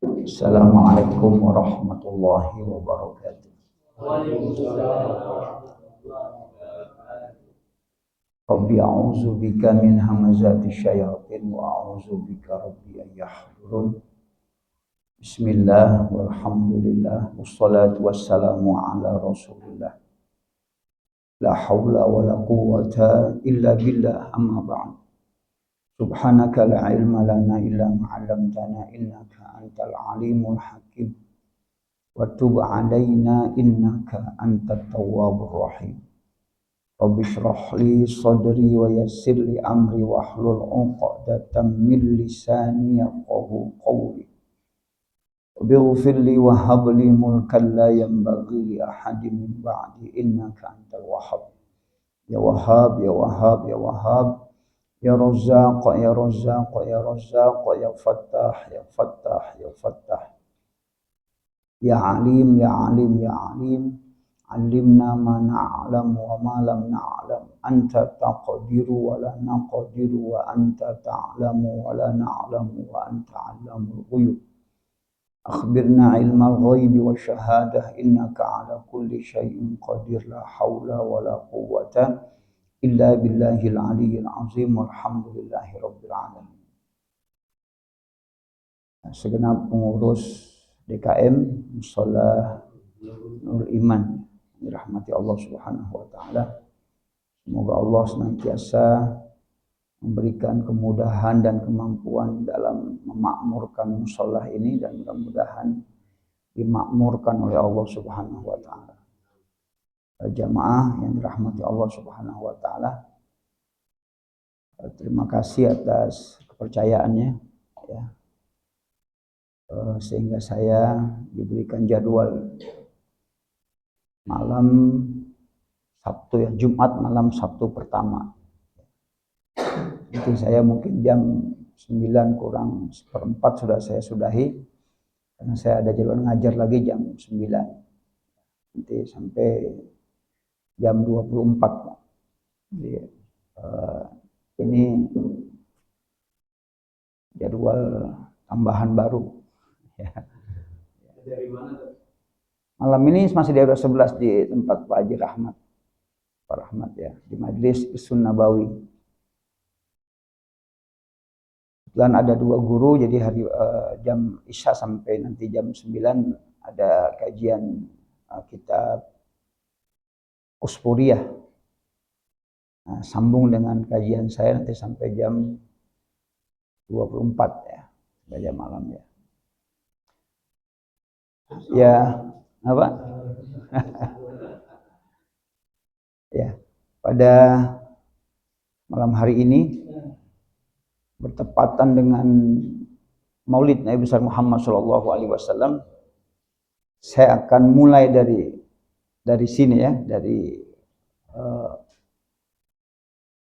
Assalamualaikum warahmatullahi wabarakatuh. Rabbi a'udzu bika min hamazati syayatin wa a'udzu bika rabbi an yahdurun. Bismillah walhamdulillah wassalatu wassalamu ala Rasulillah. La haula wala quwwata illa billah amma ba'd. Subhanaka la ilma lana illa ma 'allamtana innaka antal alimul hakim. Wa tub 'alaina innaka antat tawwabur rahim. Rabbi shrah li sadri wa yassir li amri wa hlul 'uqdatam min lisani yafqahu qawli. Waghfir li wa hab li mulkan la yanbaghi li ahadin min ba'di innaka antal wahhab. Ya Wahhab ya Wahhab ya Wahhab ya Razzaq ya Razzaq ya Razzaq ya Fattah ya Fattah ya Fattah. Ya Alim ya Alim ya Alim. Alimna ma na'lam wa ma lam na'lam. Anta taqdiru wa la naqdiru wa anta ta'lamu wa la na'lamu wa anta 'allamul ghuyub. Akhbirna ilmal ghaibi wa syahadah innaka 'ala kulli syai'in qadir. La haula wa la quwwata illa billahil 'aliyyil 'azim. Walhamdulillahi rabbil alamin. Segenap pengurus DKM Mushola Nurul Iman dirahmati Allah Subhanahu wa taala. Semoga Allah senantiasa memberikan kemudahan dan kemampuan dalam memakmurkan mushola ini dan mudah-mudahan dimakmurkan oleh Allah Subhanahu wa taala. Jamaah yang dirahmati Allah Subhanahu wa taala, terima kasih atas kepercayaannya ya. Sehingga saya diberikan jadwal malam Sabtu ya, Jumat malam Sabtu pertama. Nanti saya mungkin jam 9 kurang seperempat sudah saya sudahi, karena saya ada jadwal ngajar lagi jam 9. Nanti sampai jam 24. Jadi, ini jadwal tambahan baru. Ya. Dari mana? Malam ini masih di RW 11 di tempat Pak Haji Rahmat. Pak Rahmat ya, di Majlis Isun Nabawi. Dan ada 2 guru, jadi hari jam Isya sampai nanti jam 9 ada kajian kitab Uspuriyah. Nah, sambung dengan kajian saya nanti sampai jam 24 ya, sampai jam malam ya. Ya, apa? Ya, pada malam hari ini bertepatan dengan Maulid Nabi besar Muhammad SAW, saya akan mulai dari sini ya, dari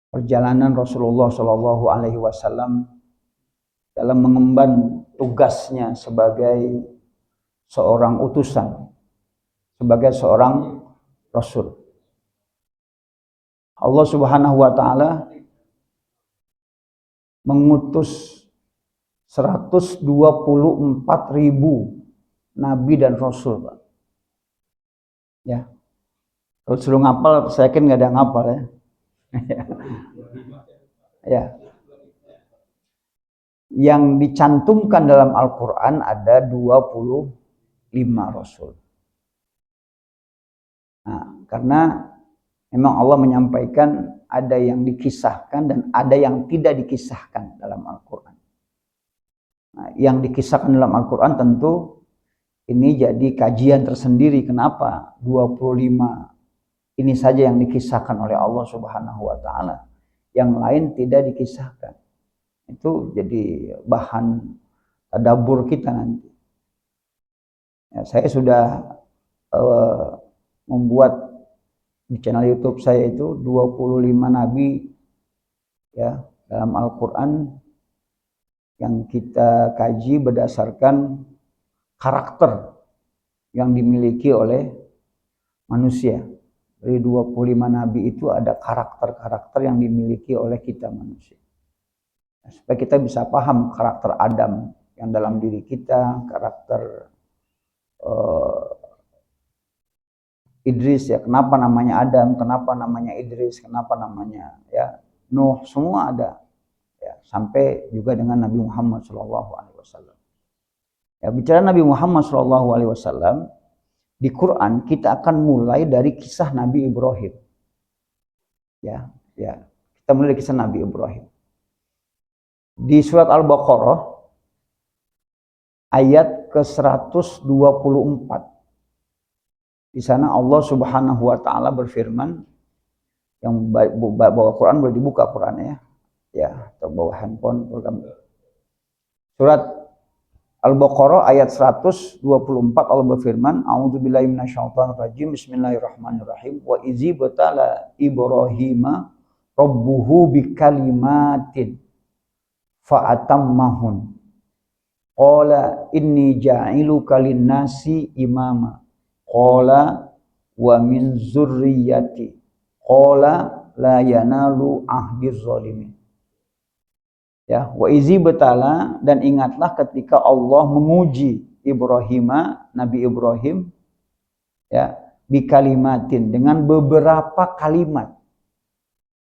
perjalanan Rasulullah SAW dalam mengemban tugasnya sebagai seorang utusan, sebagai seorang Rasul. Allah Subhanahu wa taala mengutus 124.000 nabi dan rasul, Pak. Ya. Kalau suruh ngapal, saya yakin nggak ada yang ngapal ya. Ya. Yang dicantumkan dalam Al-Quran ada 25 rasul. Nah, karena memang Allah menyampaikan ada yang dikisahkan dan ada yang tidak dikisahkan dalam Al-Quran. Nah, yang dikisahkan dalam Al-Quran tentu ini jadi kajian tersendiri. Kenapa 25 ini saja yang dikisahkan oleh Allah Subhanahu wa taala, yang lain tidak dikisahkan. Itu jadi bahan tadabbur kita nanti. Ya, saya sudah membuat di channel YouTube saya itu 25 nabi ya dalam Al-Quran yang kita kaji berdasarkan karakter yang dimiliki oleh manusia. Dari 25 nabi itu ada karakter-karakter yang dimiliki oleh kita manusia. Supaya kita bisa paham karakter Adam yang dalam diri kita, karakter Idris ya, kenapa namanya Adam, kenapa namanya Idris, kenapa namanya ya Nuh, semua ada ya, sampai juga dengan Nabi Muhammad SAW. Ya, bicara Nabi Muhammad SAW di Quran, kita akan mulai dari kisah Nabi Ibrahim. Ya, kita mulai dari kisah Nabi Ibrahim. Di surat Al-Baqarah ayat ke-124. Di sana Allah Subhanahu wa taala berfirman, yang bawa Quran boleh dibuka Qurannya ya, atau bawa handphone program. Surat Al-Baqarah ayat 124 Allah berfirman, A'udzubillahi minasyaitonirrajim, Bismillahirrahmanirrahim. Wa izi batala Ibrahima rabbuhu bikalimatin fa'atammahun. Qala inni ja'iluka lin-nasi imama. Qala wa min zurriyyati. Qala la yanalu ahdiz zalimin. Ya, wa izi betala, dan ingatlah ketika Allah menguji Ibrahima, Nabi Ibrahim ya, bikalimatin, dengan beberapa kalimat.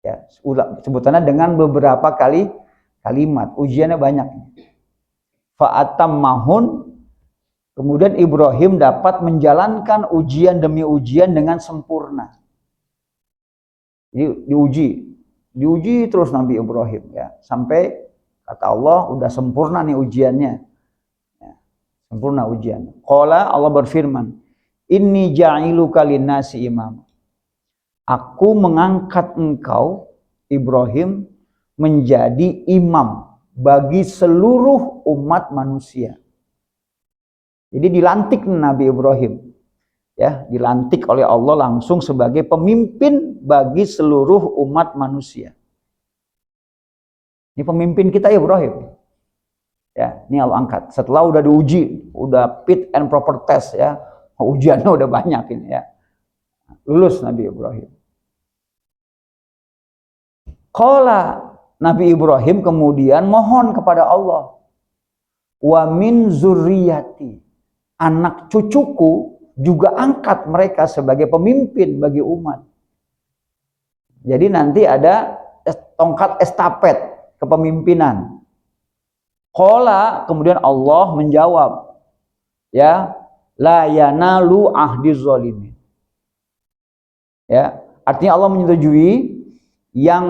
Ya, sebutannya dengan beberapa kalimat. Ujiannya banyak. Fa'atammahun. Kemudian Ibrahim dapat menjalankan ujian demi ujian dengan sempurna. Jadi diuji terus Nabi Ibrahim ya, sampai kata Allah udah sempurna nih ujiannya. Ya, sempurna ujian. Qala, Allah berfirman, inni ja'iluka lin-nasi imam. Aku mengangkat engkau Ibrahim menjadi imam bagi seluruh umat manusia. Jadi dilantik Nabi Ibrahim, ya, dilantik oleh Allah langsung sebagai pemimpin bagi seluruh umat manusia. Ini pemimpin kita Ibrahim. Ya, ini Allah angkat. Setelah udah diuji, udah fit and proper test ya, ujiannya udah banyak ini ya. Lulus Nabi Ibrahim. Qala, Nabi Ibrahim kemudian mohon kepada Allah, wa min zurriyati, anak cucuku juga angkat mereka sebagai pemimpin bagi umat. Jadi nanti ada tongkat estafet kepemimpinan. Qala, kemudian Allah menjawab, ya, la yanalu ahdiz zalimin. Ya, artinya Allah menyetujui yang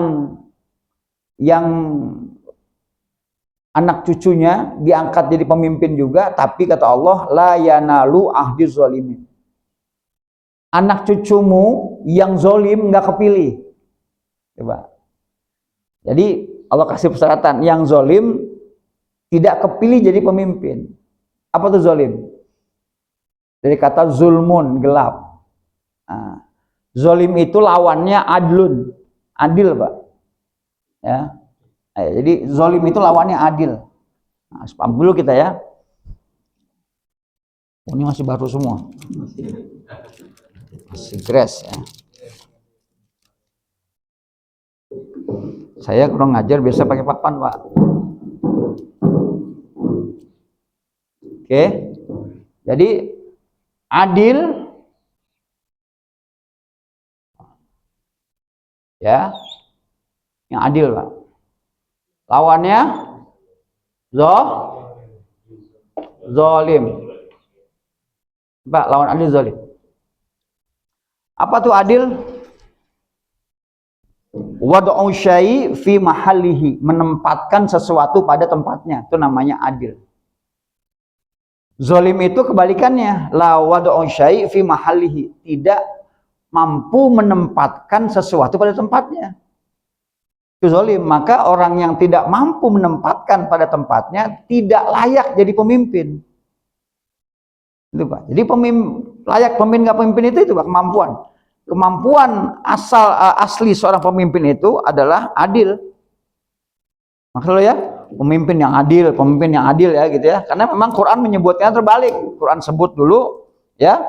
anak cucunya diangkat jadi pemimpin juga, tapi kata Allah, la yanalu ahdiz zalimin. Anak cucumu yang zolim nggak kepilih. Coba. Jadi Allah kasih persyaratan, yang zolim tidak kepilih jadi pemimpin. Apa tuh zolim? Dari kata zulmun, gelap. Nah, zolim itu lawannya adlun, adil, Pak. Ya. Nah, jadi zolim itu lawannya adil. Nah, paham dulu kita ya. Oh, ini masih baru semua. Masih grass ya. Saya kurang ngajar, biasa pakai papan, Pak. Oke. Jadi adil ya. Yang adil, Pak. Lawannya zolim. Pak, lawan adil zolim. Apa tuh adil? Wad'u syai' fi mahallihi, menempatkan sesuatu pada tempatnya, itu namanya adil. Zolim itu kebalikannya, la wad'u syai' fi mahallihi, tidak mampu menempatkan sesuatu pada tempatnya. Itu zolim. Maka orang yang tidak mampu menempatkan pada tempatnya tidak layak jadi pemimpin. Itu, Pak. Jadi layak pemimpin nggak pemimpin itu Pak, kemampuan. Kemampuan asli seorang pemimpin itu adalah adil. Maksudnya ya, pemimpin yang adil ya gitu ya. Karena memang Quran menyebutnya terbalik. Quran sebut dulu ya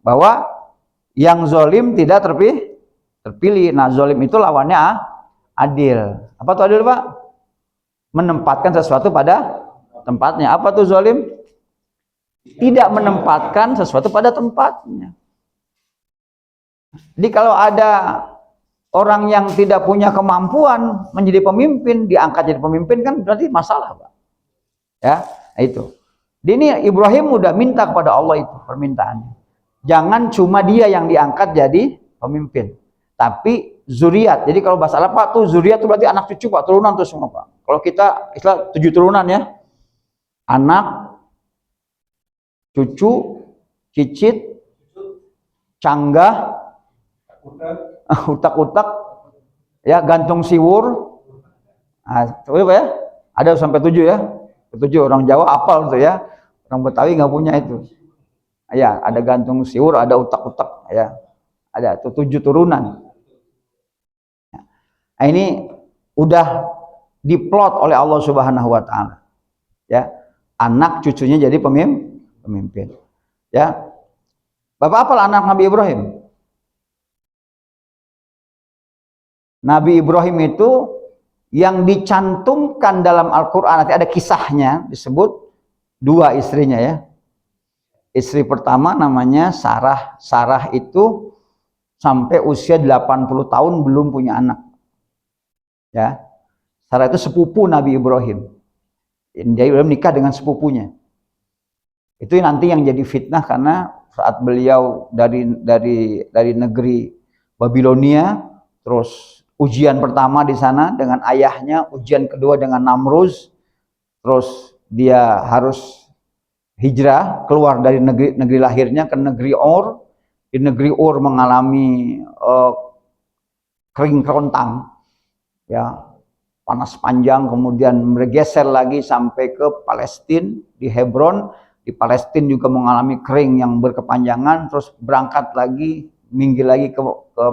bahwa yang zolim tidak terpilih. Nah, zolim itu lawannya adil. Apa tuh adil, Pak? Menempatkan sesuatu pada tempatnya. Apa tuh zalim? Tidak menempatkan sesuatu pada tempatnya. Jadi kalau ada orang yang tidak punya kemampuan menjadi pemimpin, diangkat jadi pemimpin kan berarti masalah, Pak. Ya, itu. Ini Ibrahim udah minta kepada Allah itu permintaannya. Jangan cuma dia yang diangkat jadi pemimpin, tapi zuriat. Jadi kalau bahasa Arab Pak tuh zuriat itu berarti anak cucu Pak, turunan tuh semua Pak. Kalau kita istilah 7 turunan ya. Anak, cucu, cicit, canggah, utak-utak, ya gantung siwur. Nah, coba ya. Ada sampai 7 ya. 7 orang Jawa apal tuh ya. Orang Betawi nggak punya itu. Ya, ada gantung siwur, ada utak-utak ya. Ada tuh 7 turunan. Nah, ini udah diplot oleh Allah Subhanahu wa taala. Ya. Anak cucunya jadi pemimpin. Ya. Bapak apal anak Nabi Ibrahim? Nabi Ibrahim itu yang dicantumkan dalam Al-Qur'an, nanti ada kisahnya, disebut 2 istrinya ya. Istri pertama namanya Sarah. Sarah itu sampai usia 80 tahun belum punya anak. Ya. Sarah itu sepupu Nabi Ibrahim. Dia nikah dengan sepupunya. Itu nanti yang jadi fitnah karena saat beliau dari negeri Babilonia, terus ujian pertama di sana dengan ayahnya, ujian kedua dengan Namruz, terus dia harus hijrah keluar dari negeri lahirnya ke negeri Ur. Di negeri Ur mengalami kering kerontang, ya panas panjang, kemudian bergeser lagi sampai ke Palestina di Hebron. Di Palestina juga mengalami kering yang berkepanjangan, terus berangkat lagi, minggir lagi ke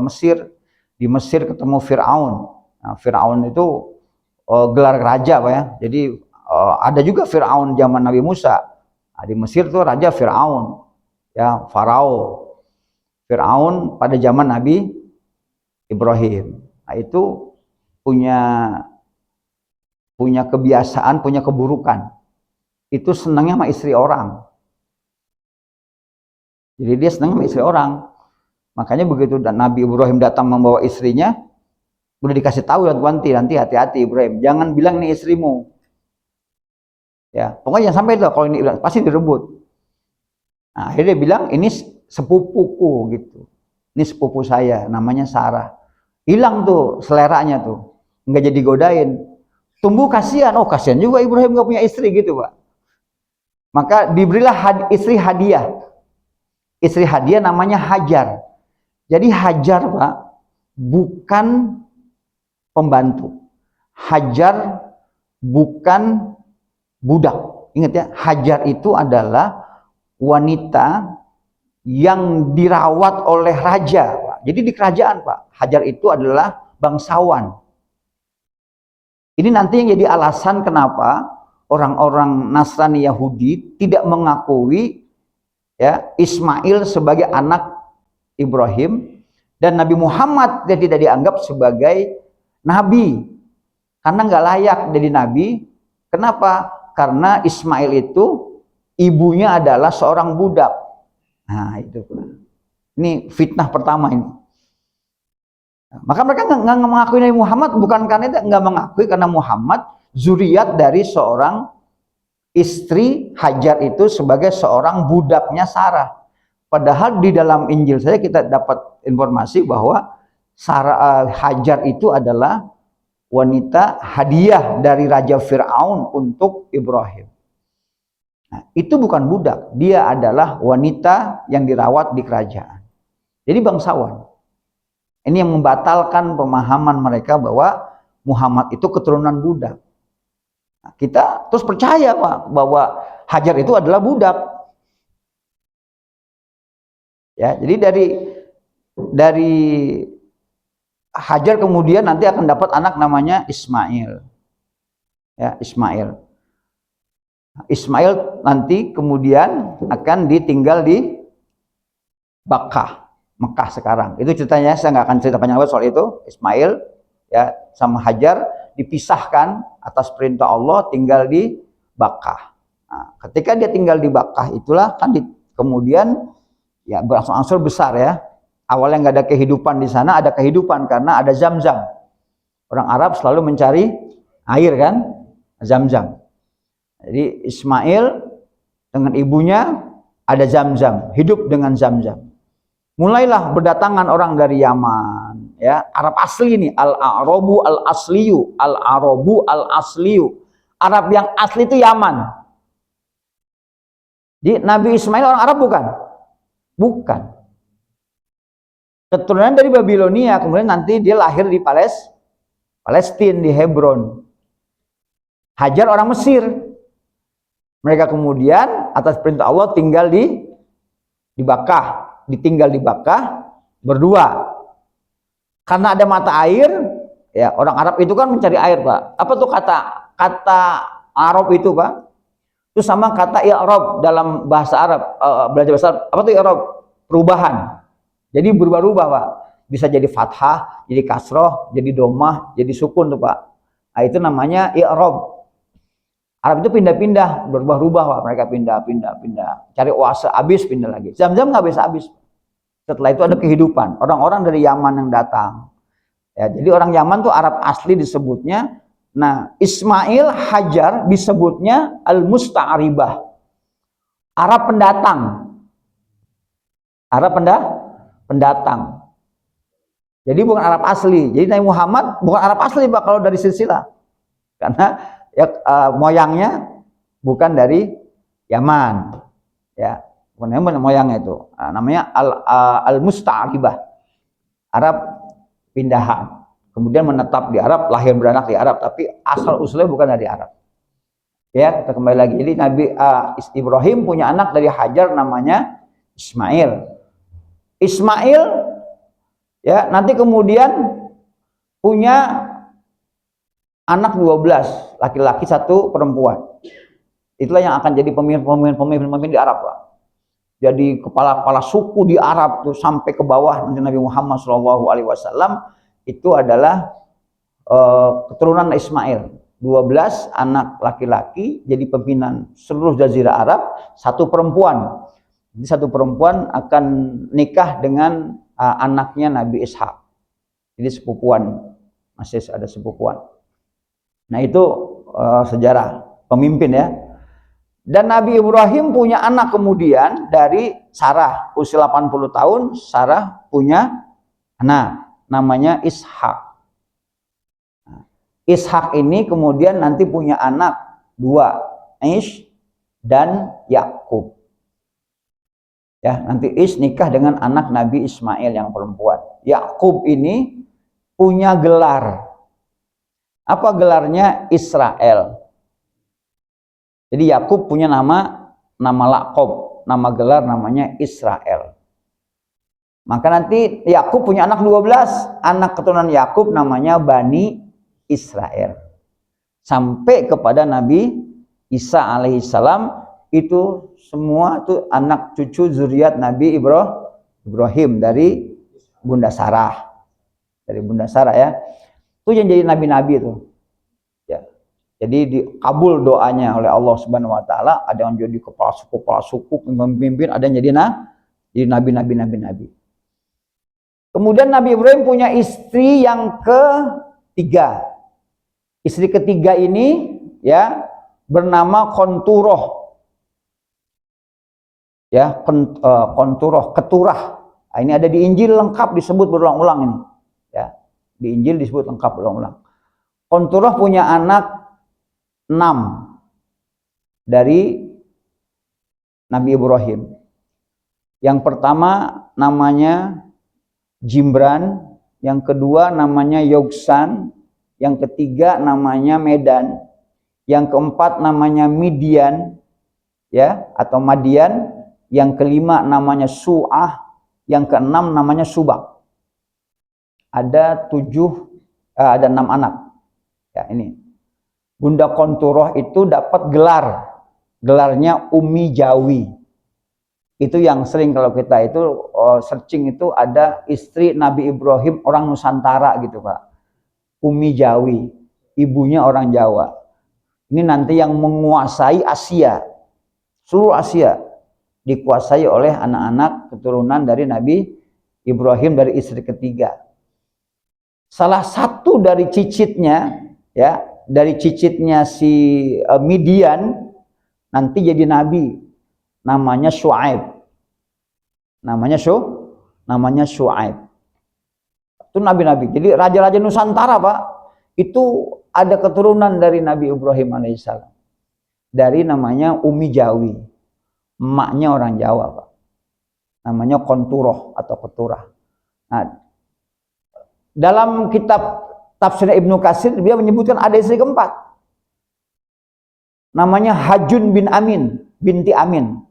Mesir. Di Mesir ketemu Fir'aun. Nah, Fir'aun itu gelar raja Pak ya. Jadi ada juga Fir'aun zaman Nabi Musa. Nah, di Mesir itu raja Fir'aun, ya Farao. Fir'aun pada zaman Nabi Ibrahim. Nah, itu punya kebiasaan, punya keburukan. Itu senangnya sama istri orang. Jadi dia senang sama istri orang. Makanya begitu Nabi Ibrahim datang membawa istrinya, udah dikasih tahu nanti hati-hati Ibrahim, jangan bilang ini istrimu. Ya, pokoknya jangan sampai itu, kalau ini pasti direbut. Nah, akhirnya dia bilang ini sepupuku gitu. Ini sepupu saya, namanya Sarah. Hilang tuh seleranya tuh, nggak jadi godain. Tumbuh kasihan, oh kasihan juga Ibrahim nggak punya istri gitu Pak. Maka diberilah istri hadiah. Istri hadiah namanya Hajar. Jadi Hajar Pak bukan pembantu. Hajar bukan budak. Ingat ya, Hajar itu adalah wanita yang dirawat oleh raja Pak. Jadi di kerajaan Pak, Hajar itu adalah bangsawan. Ini nanti yang jadi alasan kenapa orang-orang Nasrani Yahudi tidak mengakui ya Ismail sebagai anak Ibrahim, dan Nabi Muhammad dia tidak dianggap sebagai nabi karena nggak layak jadi nabi. Kenapa? Karena Ismail itu ibunya adalah seorang budak. Nah itu, ini fitnah pertama ini. Maka mereka nggak mengakui Nabi Muhammad bukan karena itu, nggak mengakui karena Muhammad zuriat dari seorang istri Hajar itu sebagai seorang budaknya Sarah. Padahal di dalam Injil saya kita dapat informasi bahwa Sarah Hajar itu adalah wanita hadiah dari Raja Fir'aun untuk Ibrahim. Nah, itu bukan budak, dia adalah wanita yang dirawat di kerajaan. Jadi bangsawan. Ini yang membatalkan pemahaman mereka bahwa Muhammad itu keturunan budak. Nah, kita terus percaya Pak bahwa Hajar itu adalah budak. Ya, jadi dari Hajar kemudian nanti akan dapat anak namanya Ismail. Ya, Ismail. Ismail nanti kemudian akan ditinggal di Bakkah, Mekah sekarang. Itu ceritanya, saya nggak akan cerita panjang lebar soal itu. Ismail ya sama Hajar dipisahkan atas perintah Allah tinggal di Bakkah. Nah, ketika dia tinggal di Bakkah itulah kan kemudian ya berangsur-angsur besar ya. Awalnya nggak ada kehidupan di sana, ada kehidupan karena ada Zam-Zam. Orang Arab selalu mencari air kan, Zam-Zam. Jadi Ismail dengan ibunya ada Zam-Zam, hidup dengan Zam-Zam. Mulailah berdatangan orang dari Yaman, ya Arab asli ini, al-Arabu al-asliyu, al-Arabu al-asliyu. Arab yang asli itu Yaman. Jadi Nabi Ismail orang Arab bukan? Bukan. Keturunan dari Babilonia, kemudian nanti dia lahir di Palestina, di Hebron. Hajar orang Mesir. Mereka kemudian atas perintah Allah tinggal di Bakkah, ditinggal di Bakkah berdua. Karena ada mata air, ya orang Arab itu kan mencari air, Pak. Apa tuh kata Arab itu, Pak? Itu sama kata i'rab dalam bahasa Arab, belajar bahasa Arab. Apa tuh i'rab? Perubahan. Jadi berubah-ubah, Pak. Bisa jadi fathah, jadi kasroh, jadi domah, jadi sukun tuh, Pak. Nah, itu namanya i'rab. Arab itu pindah-pindah, berubah-ubah, Pak. Mereka pindah. Cari oase habis, pindah lagi. Zam-Zam nggak bisa habis. Setelah itu ada kehidupan. Orang-orang dari Yaman yang datang. Ya, jadi orang Yaman tuh Arab asli disebutnya. Nah, Ismail Hajar disebutnya Al-Musta'ribah. Arab pendatang. Arab pendatang. Jadi bukan Arab asli. Jadi Nabi Muhammad bukan Arab asli, Pak, kalau dari silsilah. Karena ya moyangnya bukan dari Yaman. Ya, bukan Yaman moyangnya itu. Nah, namanya Al-Musta'ribah. Arab pindahan. Kemudian menetap di Arab, lahir beranak di Arab, tapi asal usulnya bukan dari Arab. Ya, kita kembali lagi. Jadi Nabi Ibrahim punya anak dari Hajar namanya Ismail. Ismail ya nanti kemudian punya anak 12, laki-laki 1 perempuan. Itulah yang akan jadi pemimpin di Arab, Pak. Jadi kepala-kepala suku di Arab tuh sampai ke bawah nanti Nabi Muhammad SAW itu adalah keturunan Ismail. 12 anak laki-laki jadi pimpinan seluruh jazirah Arab, 1 perempuan. Jadi 1 perempuan akan nikah dengan anaknya Nabi Ishak. Jadi sepupuan, masih ada sepupuan. Nah itu sejarah pemimpin ya. Dan Nabi Ibrahim punya anak kemudian dari Sarah, usia 80 tahun, Sarah punya anak namanya Ishak. Ishak ini kemudian nanti punya anak 2, Ish dan Yakub. Ya, nanti Ish nikah dengan anak Nabi Ismail yang perempuan. Yakub ini punya gelar. Apa gelarnya? Israel. Jadi Yakub punya nama laqab, nama gelar namanya Israel. Maka nanti Yakub punya anak 12, anak keturunan Yakub namanya Bani Israel. Sampai kepada Nabi Isa alaihissalam, itu semua tuh anak cucu zuriat Nabi Ibrahim dari Bunda Sarah. Dari Bunda Sarah ya. Itu yang jadi nabi-nabi itu. Ya. Jadi dikabul doanya oleh Allah Subhanahu wa taala, ada yang jadi kepala suku, pemimpin, ada yang jadi nabi. Kemudian Nabi Ibrahim punya istri yang ketiga. Istri ketiga ini ya bernama Konturoh. Ya, Konturoh, keturah. Nah, ini ada di Injil lengkap disebut berulang-ulang ini. Ya, di Injil disebut lengkap berulang-ulang. Konturoh punya anak 6 dari Nabi Ibrahim. Yang pertama namanya Jimran, yang kedua namanya Yoksan, yang ketiga namanya Medan, yang keempat namanya Midian, ya atau Madian, yang kelima namanya Su'ah, yang keenam namanya Subak. Ada 6 anak. Ya ini. Bunda Konturoh itu dapat gelarnya Umi Jawi. Itu yang sering kalau kita itu searching itu ada istri Nabi Ibrahim orang Nusantara gitu, Pak. Umi Jawi, ibunya orang Jawa. Ini nanti yang menguasai Asia. Seluruh Asia dikuasai oleh anak-anak keturunan dari Nabi Ibrahim dari istri ketiga. Salah satu dari cicitnya, ya, dari cicitnya si Midian nanti jadi nabi, namanya Syuaib. Namanya Syuaib. Itu nabi-nabi. Jadi raja-raja Nusantara, Pak, itu ada keturunan dari Nabi Ibrahim alaihissalam. Dari namanya Umi Jawi. Emaknya orang Jawa, Pak. Namanya Konturoh atau Keturah. Nah, dalam kitab tafsir Ibnu Katsir dia menyebutkan ada istri keempat. Namanya Hajun bin Amin, binti Amin.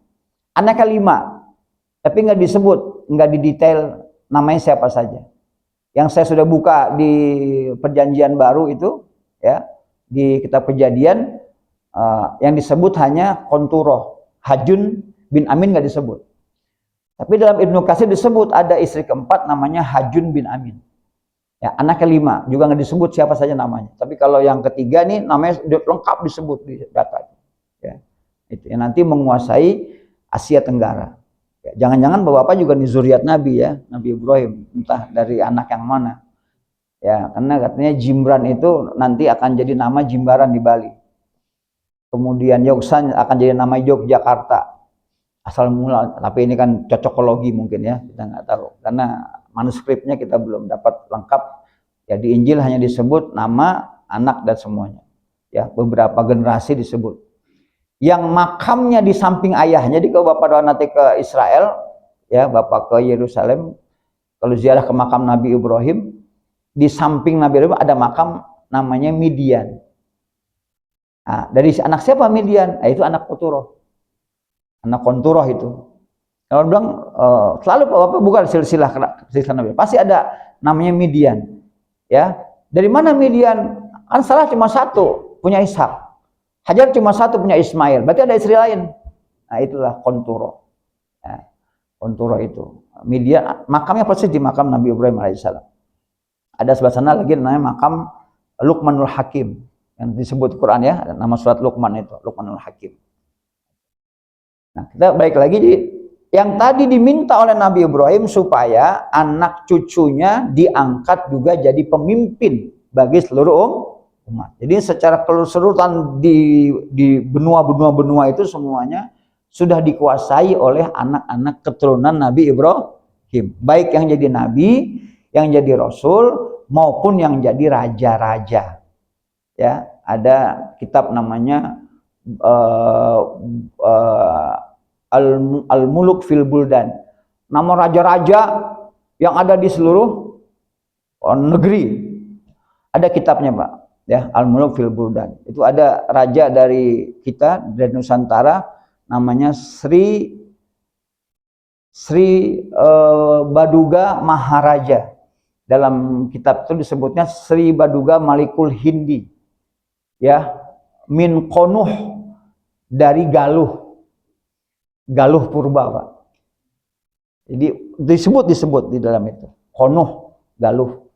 Anak kelima. Tapi nggak disebut, nggak didetail namanya siapa saja. Yang saya sudah buka di Perjanjian Baru itu, ya, di kitab Kejadian, yang disebut hanya Konturoh. Hajun bin Amin nggak disebut. Tapi dalam Ibnu Katsir disebut ada istri keempat namanya Hajun bin Amin. Ya, anak kelima juga nggak disebut siapa saja namanya. Tapi kalau yang ketiga nih namanya lengkap disebut di data. Ya, itu yang nanti menguasai Asia Tenggara. Ya, jangan-jangan bapak juga nih zuriat Nabi, ya, Nabi Ibrahim, entah dari anak yang mana. Ya, karena katanya Jimbaran itu nanti akan jadi nama Jimbaran di Bali. Kemudian Yogyakarta akan jadi nama Yogyakarta. Asal mula, tapi ini kan cocokologi mungkin, ya, kita nggak tahu karena manuskripnya kita belum dapat lengkap. Ya, di Injil hanya disebut nama, anak, dan semuanya. Ya, beberapa generasi disebut. Yang makamnya di samping ayahnya, jadi kalau bapak doa nanti ke Israel, ya, bapak ke Yerusalem, kalau ziarah ke makam Nabi Ibrahim, di samping Nabi Ibrahim ada makam namanya Midian. Nah, dari anak siapa Midian? Nah, itu anak Konturoh. Anak Konturoh itu. Kalau bilang selalu bapak bukan silsilah Nabi, pasti ada namanya Midian. Ya, dari mana Midian? Kan salah cuma satu, punya Ishak. Hajar cuma satu, punya Ismail. Berarti ada istri lain. Nah, itulah Konturoh. Ya, Konturoh itu. Midian, makamnya persis di makam Nabi Ibrahim alaihissalam. Ada sebelah sana lagi namanya makam Luqmanul Hakim. Yang disebut Quran, ya, nama surat Luqman itu, Luqmanul Hakim. Nah, kita balik lagi, yang tadi diminta oleh Nabi Ibrahim supaya anak cucunya diangkat juga jadi pemimpin bagi seluruh umat. Jadi secara keseluruhan di benua itu semuanya sudah dikuasai oleh anak-anak keturunan Nabi Ibrahim. Baik yang jadi nabi, yang jadi rasul, maupun yang jadi raja-raja. Ya, ada kitab namanya Al-Muluk fil Buldan. Nama raja-raja yang ada di seluruh negeri. Ada kitabnya, Pak. Ya, Al-Muluk fil Buldan. Itu ada raja dari kita, dari Nusantara, namanya Sri Baduga Maharaja. Dalam kitab itu disebutnya Sri Baduga Malikul Hindi. Ya, min Konuh, dari Galuh Purba, Pak. Jadi disebut di dalam itu Konuh, Galuh.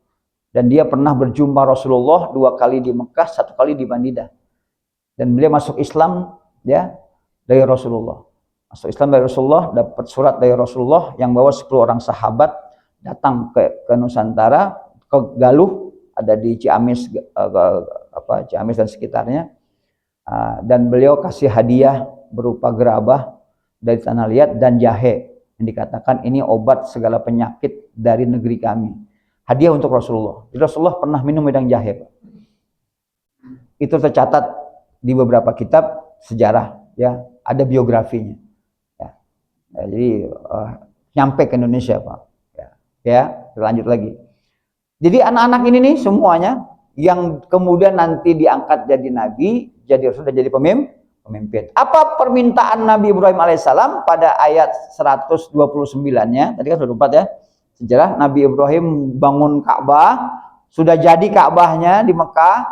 Dan dia pernah berjumpa Rasulullah 2 kali di Mekah, 1 kali di Madinah. Dan beliau masuk Islam, ya, dari Rasulullah. Masuk Islam dari Rasulullah, dapat surat dari Rasulullah yang bawa 10 orang sahabat datang ke Nusantara, ke Galuh, ada di Ciamis, Ciamis dan sekitarnya. Dan beliau kasih hadiah berupa gerabah dari tanah liat dan jahe, yang dikatakan ini obat segala penyakit dari negeri kami. Hadiah untuk Rasulullah. Jadi Rasulullah pernah minum wedang jahe, Pak. Itu tercatat di beberapa kitab sejarah, ya, ada biografinya. Ya. Jadi nyampe ke Indonesia, Pak. Ya, lanjut lagi. Jadi anak-anak ini nih semuanya yang kemudian nanti diangkat jadi nabi, jadi rasul, dan jadi pemimpin. Apa permintaan Nabi Ibrahim alaihissalam pada ayat 129-nya? Tadi kan sudah 4, ya. Sejarah Nabi Ibrahim bangun Ka'bah, sudah jadi Ka'bahnya di Mekah,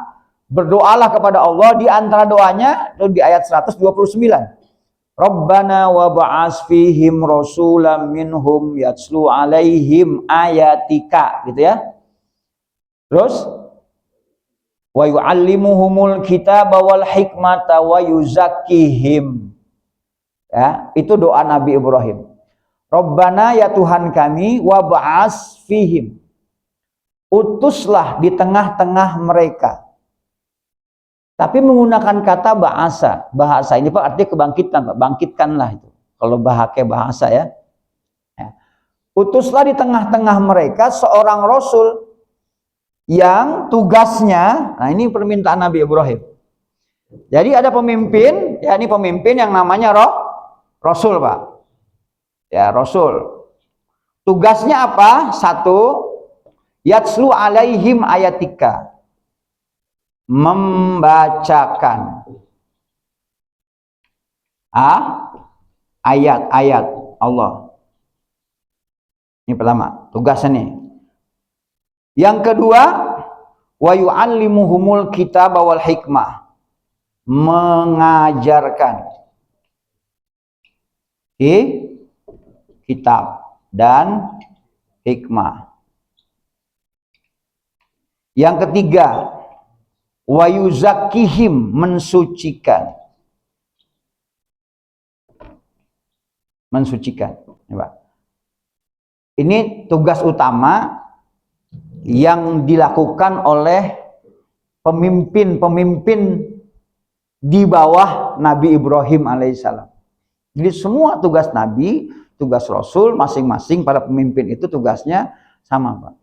berdoalah kepada Allah, di antara doanya itu di ayat 129. Rabbana wa ba'as fihim rasulam minhum yatslu alaihim ayatika, gitu ya. Terus wa yu'allimuhumul kitaba wal hikmata wa yuzakkihim. Ya, itu doa Nabi Ibrahim. Rabbana, ya Tuhan kami, wab'as fihim, utuslah di tengah-tengah mereka. Tapi menggunakan kata bahasa. Bahasa ini Pak artinya kebangkitan, Pak. Bangkitkanlah itu. Kalau bahasa ya. Utuslah di tengah-tengah mereka seorang rasul yang tugasnya, nah ini permintaan Nabi Ibrahim. Jadi ada pemimpin, ya ini pemimpin yang namanya rasul, Pak. Ya, rasul. Tugasnya apa? Satu, yatslu alaihim ayatika, membacakan ayat-ayat Allah. Ini pertama, tugasnya nih. Yang kedua, wa yu'allimuhumul kitaba wal hikmah, mengajarkan kitab dan hikmah. Yang ketiga, wa yuzakkihim, mensucikan. Mensucikan. Ini tugas utama yang dilakukan oleh pemimpin-pemimpin di bawah Nabi Ibrahim alaihissalam. Jadi semua tugas Nabi, tugas Rasul, masing-masing para pemimpin itu tugasnya sama, Pak.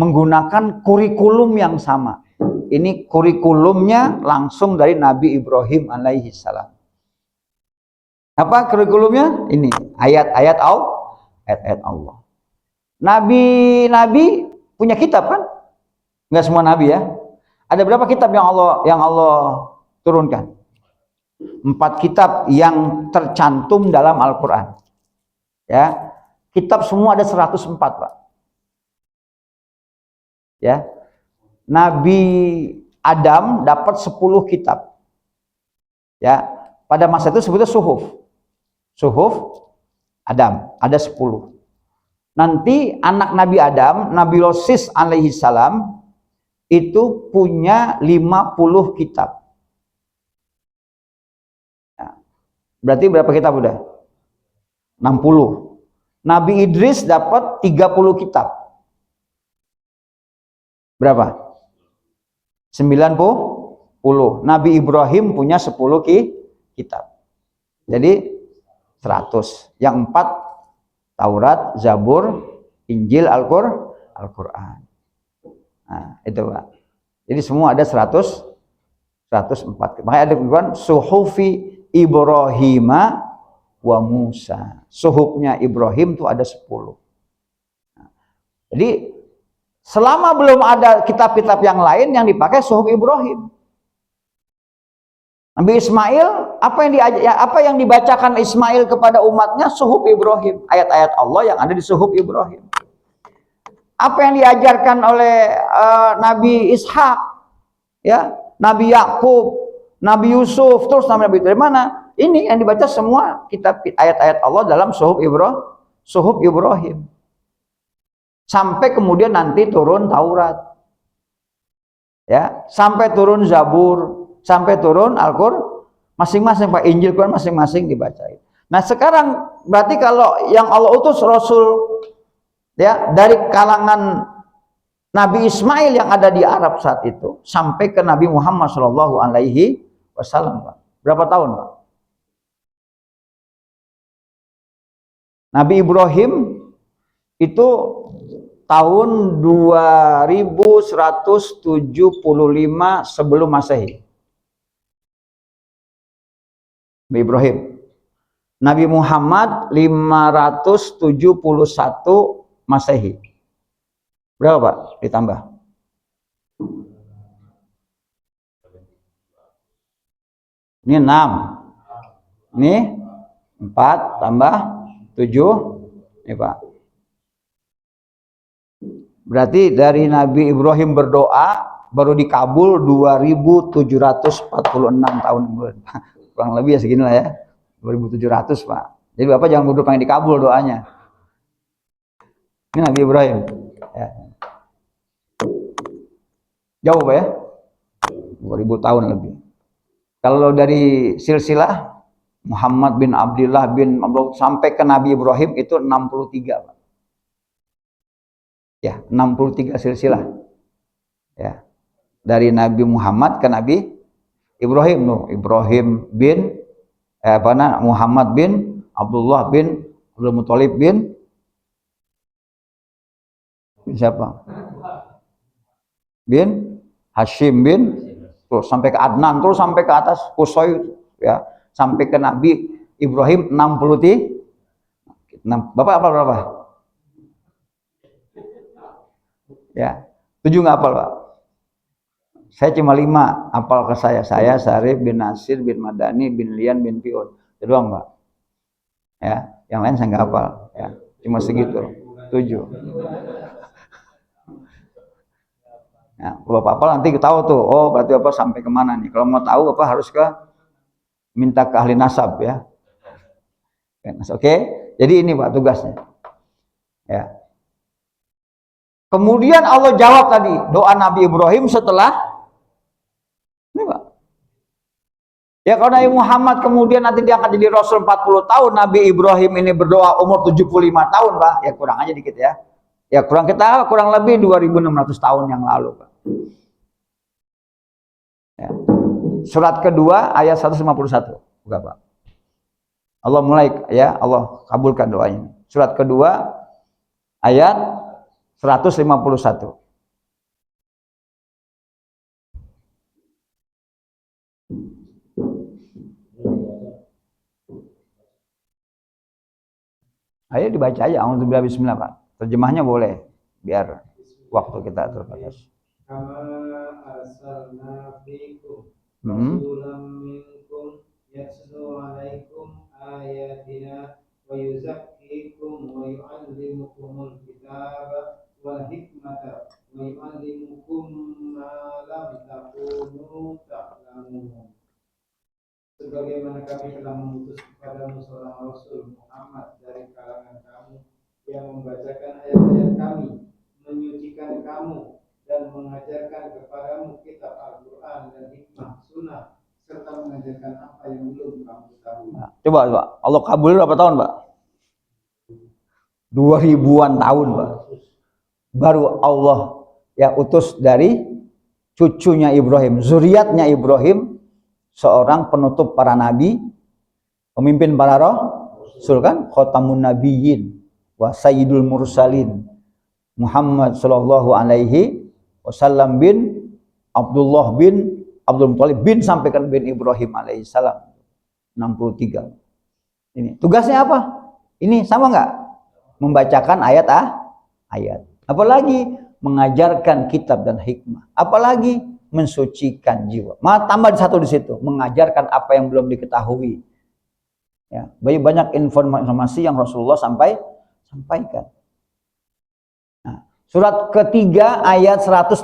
Menggunakan kurikulum yang sama. Ini kurikulumnya langsung dari Nabi Ibrahim alaihissalam. Apa kurikulumnya? Ini ayat-ayat Allah. Nabi punya kitab kan? Enggak semua nabi ya. Ada berapa kitab yang Allah turunkan? 4 kitab yang tercantum dalam Al-Qur'an. Ya. Kitab semua ada 104, Pak. Ya. Nabi Adam dapat 10 kitab. Ya. Pada masa itu sebutnya suhuf. Suhuf Adam, ada 10. Nanti anak Nabi Adam, Nabi Losis alaihi salam, itu punya 50 kitab. Ya. Berarti berapa kitab udah? 60. Nabi Idris dapat 30 kitab. Berapa? 90. Nabi Ibrahim punya 10 kitab. Jadi 100. Yang 4 Taurat, Zabur, Injil, Al-Quran. Nah, itu Pak. Jadi semua ada 104. Makanya ada bukan suhufi Ibrahim wa Musa. Suhufnya Ibrahim itu ada 10. Nah, jadi selama belum ada kitab-kitab yang lain yang dipakai suhuf Ibrahim. Nabi Ismail, apa yang dibacakan Ismail kepada umatnya? Suhuf Ibrahim, ayat-ayat Allah yang ada di suhuf Ibrahim. Apa yang diajarkan oleh Nabi Ishak, ya, Nabi Yakub, Nabi Yusuf, terus Nabi dari mana? Ini yang dibaca semua kitab ayat-ayat Allah dalam suhuf Ibrahim. Sampai kemudian nanti turun Taurat. Ya, sampai turun Zabur, sampai turun Al-Qur'an, masing-masing Pak, Injil Quran masing-masing dibacain. Nah, sekarang berarti kalau yang Allah utus Rasul ya dari kalangan Nabi Ismail yang ada di Arab saat itu sampai ke Nabi Muhammad Shallallahu alaihi wasallam, Pak. Berapa tahun, Pak? Nabi Ibrahim itu tahun 2175 sebelum Masehi. Nabi Ibrahim. Nabi Muhammad 571 Masehi. Berapa, Pak? Ditambah. Ini 6. Ini 4 tambah 7. Ini, Pak. Berarti dari Nabi Ibrahim berdoa baru dikabul 2746 tahun kemudian. Kurang lebih ya seginilah ya. 2700, Pak. Jadi Bapak jangan bodoh pengen dikabul doanya. Ini Nabi Ibrahim. Ya. Jauh, Pak ya? 2000 tahun lebih. Kalau dari silsilah Muhammad bin Abdullah bin Abdullah sampai ke Nabi Ibrahim itu 63, Pak. Ya, 63 silsilah. Ya. Dari Nabi Muhammad ke Nabi Ibrahim, Ibrahim bin Muhammad bin Abdullah bin Abdul Muthalib bin siapa? Bin Hashim bin terus sampai ke Adnan, terus sampai ke atas Qusay, ya, sampai ke Nabi Ibrahim 63. Bapak apa berapa? Ya, 7 nggak hafal, Pak? Saya cuma 5 hafal ke saya. Saya Syarif bin Nasir bin Madani bin Lian bin Pion. Itu doang, Pak. Ya, yang lain saya nggak hafal. Ya, cuma segitu. 7. Ya, kalau Bapak nanti tahu tuh, oh berarti Bapak sampai kemana nih. Kalau mau tahu Bapak harus minta ke ahli nasab, ya. Oke, jadi ini Pak tugasnya. Ya. Kemudian Allah jawab tadi doa Nabi Ibrahim setelah ini, Pak. Ya, kalau Nabi Muhammad kemudian nanti dia akan jadi Rasul 40 tahun, Nabi Ibrahim ini berdoa umur 75 tahun, Pak. Ya kurang aja dikit ya. Ya kurang lebih 2600 tahun yang lalu, Pak. Ya. Surat kedua ayat 151. Buka, Pak. Allah mulai, ya, Allah kabulkan doanya. Surat kedua ayat 151. Ayo dibaca aja, A'udzubillahi bismillah, Pak. Terjemahnya boleh, biar waktu kita terbatas. Kama arsalna fikum rasulan minkum yatlu alaikum ayatina wa yuzakkikum wa yu'allimukumul kitaba wal hikmata wa yu'allimukum ma lam takunu ta'lamun. Sebagaimana kami telah mengutus kepadamu seorang Rasul Muhammad dari kalangan kamu yang membacakan ayat-ayat kami, menyucikan kamu, dan mengajarkan kepadamu kitab Al-Quran dan hikmah sunnah, serta mengajarkan apa yang belum kamu tahu. Nah, coba Allah kabul berapa tahun, Pak? 2000-an tahun, Pak. Baru Allah ya utus dari cucunya Ibrahim, zuriatnya Ibrahim, seorang penutup para nabi, pemimpin para rasul, kan, khatamun nabiyyin wa sayyidul mursalin Muhammad sallallahu alaihi wasallam bin Abdullah bin Abdul Muthalib bin sampai ke bin Ibrahim alaihissalam 63. Ini tugasnya apa? Ini sama nggak? Membacakan ayat. Apalagi mengajarkan kitab dan hikmah. Apalagi mensucikan jiwa. Tambah satu di situ, mengajarkan apa yang belum diketahui. Ya, banyak informasi yang Rasulullah sampaikan. Nah, surat ketiga ayat 164.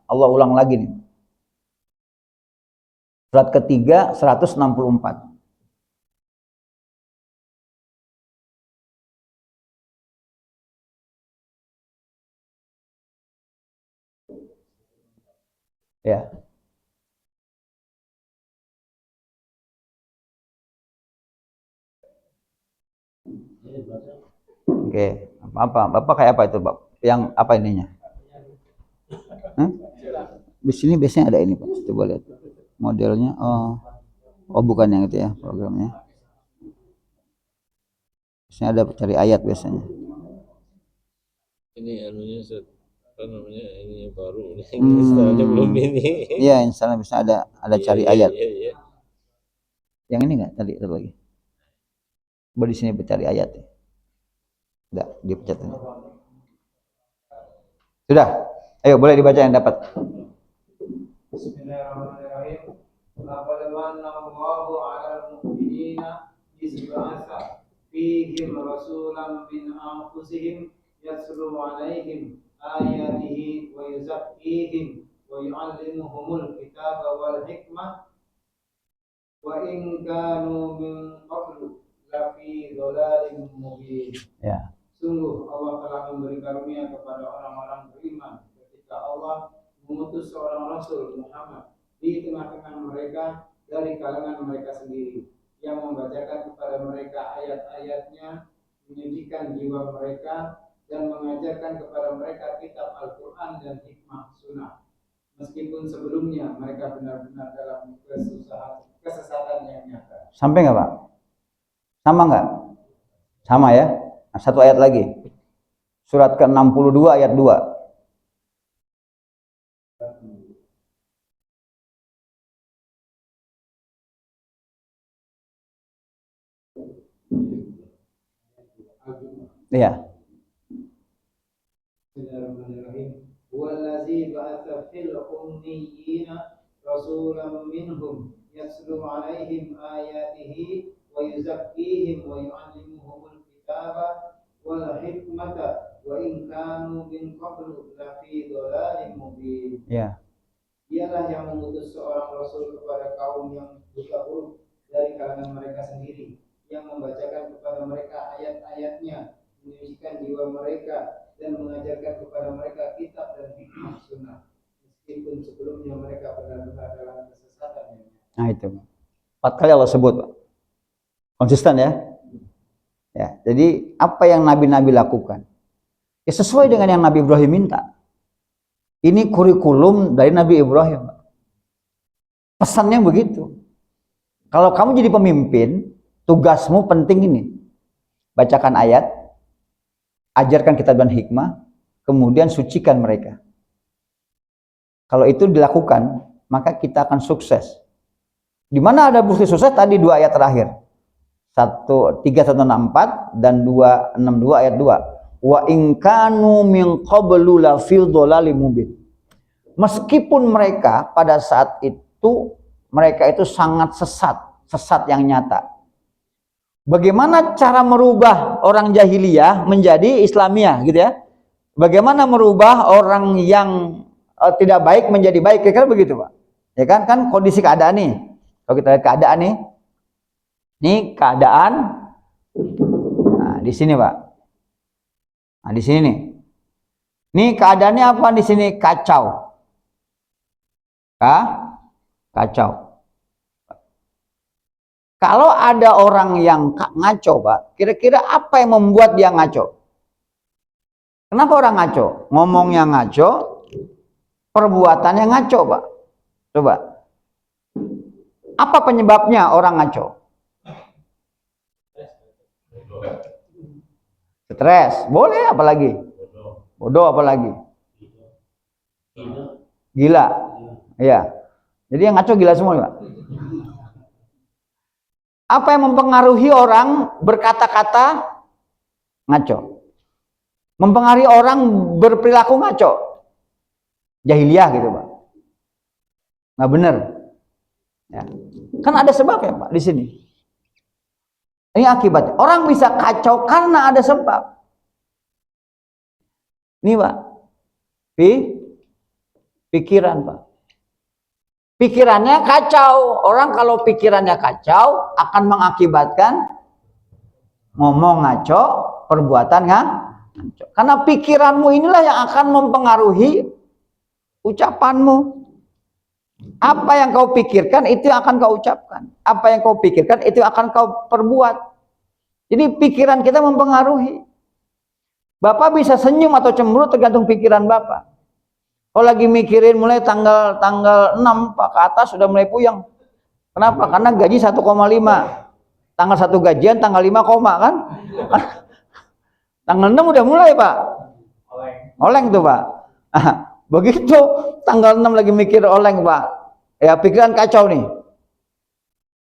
Allah ulang lagi nih. Surat ketiga 164. Ya. Oke, apa Bapak kayak apa itu, Pak? Yang apa ininya? Di sini biasanya ada ini, Pak. Coba lihat modelnya. Oh bukan yang itu ya programnya. Biasanya ada cari ayat biasanya. Ini anunya apa namanya, ini baru instalnya belum ini. Iya, instalnya bisa ada cari ayat. Iya. Yang ini nggak tadi lagi. Coba di sini cari ayat ya. Udah dipencet ini. Sudah. Ayo boleh dibaca yang dapat. Bismillahirrahmanirrahim. Laqad manna Allahu 'alal mu'minina idh ba'atha fihim rasulan min anfusihim yatlu 'alaihim ayatihi wa yuzakkihim wa yu'allimuhumul kitaba wal hikmah wa in kanu min qablu lafi dhalalin mubin. Ya. Sungguh Allah telah memberi karunia kepada orang-orang beriman ketika Allah mengutus seorang Rasul Muhammad di tengah-tengah mereka dari kalangan mereka sendiri, yang membacakan kepada mereka ayat-ayatnya, menyucikan jiwa mereka, dan mengajarkan kepada mereka kitab Al-Quran dan hikmah sunnah. Meskipun sebelumnya mereka benar-benar dalam kesesatan yang nyata. Sampai nggak Pak? Sama nggak? Sama ya. Nah, satu ayat lagi. Surat ke-62 ayat 2. Iya. Bismillahirrahmanirrahim. Wallazi ba'atsa fil ummiyina rasulan minhum yatlu 'alaihim ayatihi wa yuzakkihim wa yu'allimuhumul kitaba wal hikmata wa in kanu min qablu lafi dhalalin mubin. Ya. Dialah yang mengutus seorang rasul kepada kaum yang buta huruf dari kalangan mereka sendiri, yang membacakan kepada mereka ayat-ayatnya, menyucikan jiwa mereka, dan mengajarkan kepada mereka kitab dan hikmah sunnah. Meskipun sebelumnya mereka benar-benar dalam kesesatan yang nyata. Nah itu. 4 kali Allah sebut, Pak. Konsisten ya. Ya, jadi apa yang nabi-nabi lakukan? Ya sesuai dengan yang Nabi Ibrahim minta. Ini kurikulum dari Nabi Ibrahim. Pesannya begitu. Kalau kamu jadi pemimpin, tugasmu penting ini. Bacakan ayat, ajarkan kitab dan hikmah, kemudian sucikan mereka. Kalau itu dilakukan, maka kita akan sukses. Di mana ada bukti sukses? Tadi 2 ayat terakhir. 3:164 dan 2:62 ayat 2. Wa in kanu min qablu la fi dhalalim mubin. Meskipun mereka pada saat itu mereka itu sangat sesat yang nyata. Bagaimana cara merubah orang jahiliyah menjadi Islamiyah gitu ya? Bagaimana merubah orang yang tidak baik menjadi baik, kira-kira begitu, Pak. Ya kan? Kan kondisi keadaan nih. Kalau kita lihat keadaan nih. Ini keadaan di sini, Pak. Nah, di sini nih. Ini keadaannya apa di sini? Kacau. Kacau. Kalau ada orang yang ngaco, Pak, kira-kira apa yang membuat dia ngaco? Kenapa orang ngaco? Ngomongnya ngaco, perbuatannya ngaco, Pak. Coba. Apa penyebabnya orang ngaco? Stres. Boleh apa lagi? Bodoh apa lagi? Gila. Iya. Jadi yang ngaco gila semua, Pak. Apa yang mempengaruhi orang berkata-kata ngaco? Mempengaruhi orang berperilaku ngaco? Jahiliyah gitu, Pak. Nggak benar. Ya. Kan ada sebab ya, Pak, di sini. Ini akibatnya. Orang bisa kacau karena ada sebab. Ini, Pak. Pikiran, Pak. Pikirannya kacau. Orang kalau pikirannya kacau akan mengakibatkan ngomong ngaco, perbuatan ngaco. Karena pikiranmu inilah yang akan mempengaruhi ucapanmu. Apa yang kau pikirkan itu yang akan kau ucapkan. Apa yang kau pikirkan itu yang akan kau perbuat. Jadi pikiran kita mempengaruhi. Bapak bisa senyum atau cemberut tergantung pikiran Bapak. Kalau lagi mikirin mulai tanggal 6 Pak ke atas sudah mulai puyeng. Kenapa? Karena gaji 1,5. Tanggal 1 gajian, tanggal 5 koma kan? Tanggal 6 udah mulai, Pak. Oleng tuh, Pak. Begitu tanggal 6 lagi mikir oleng, Pak. Ya pikiran kacau nih.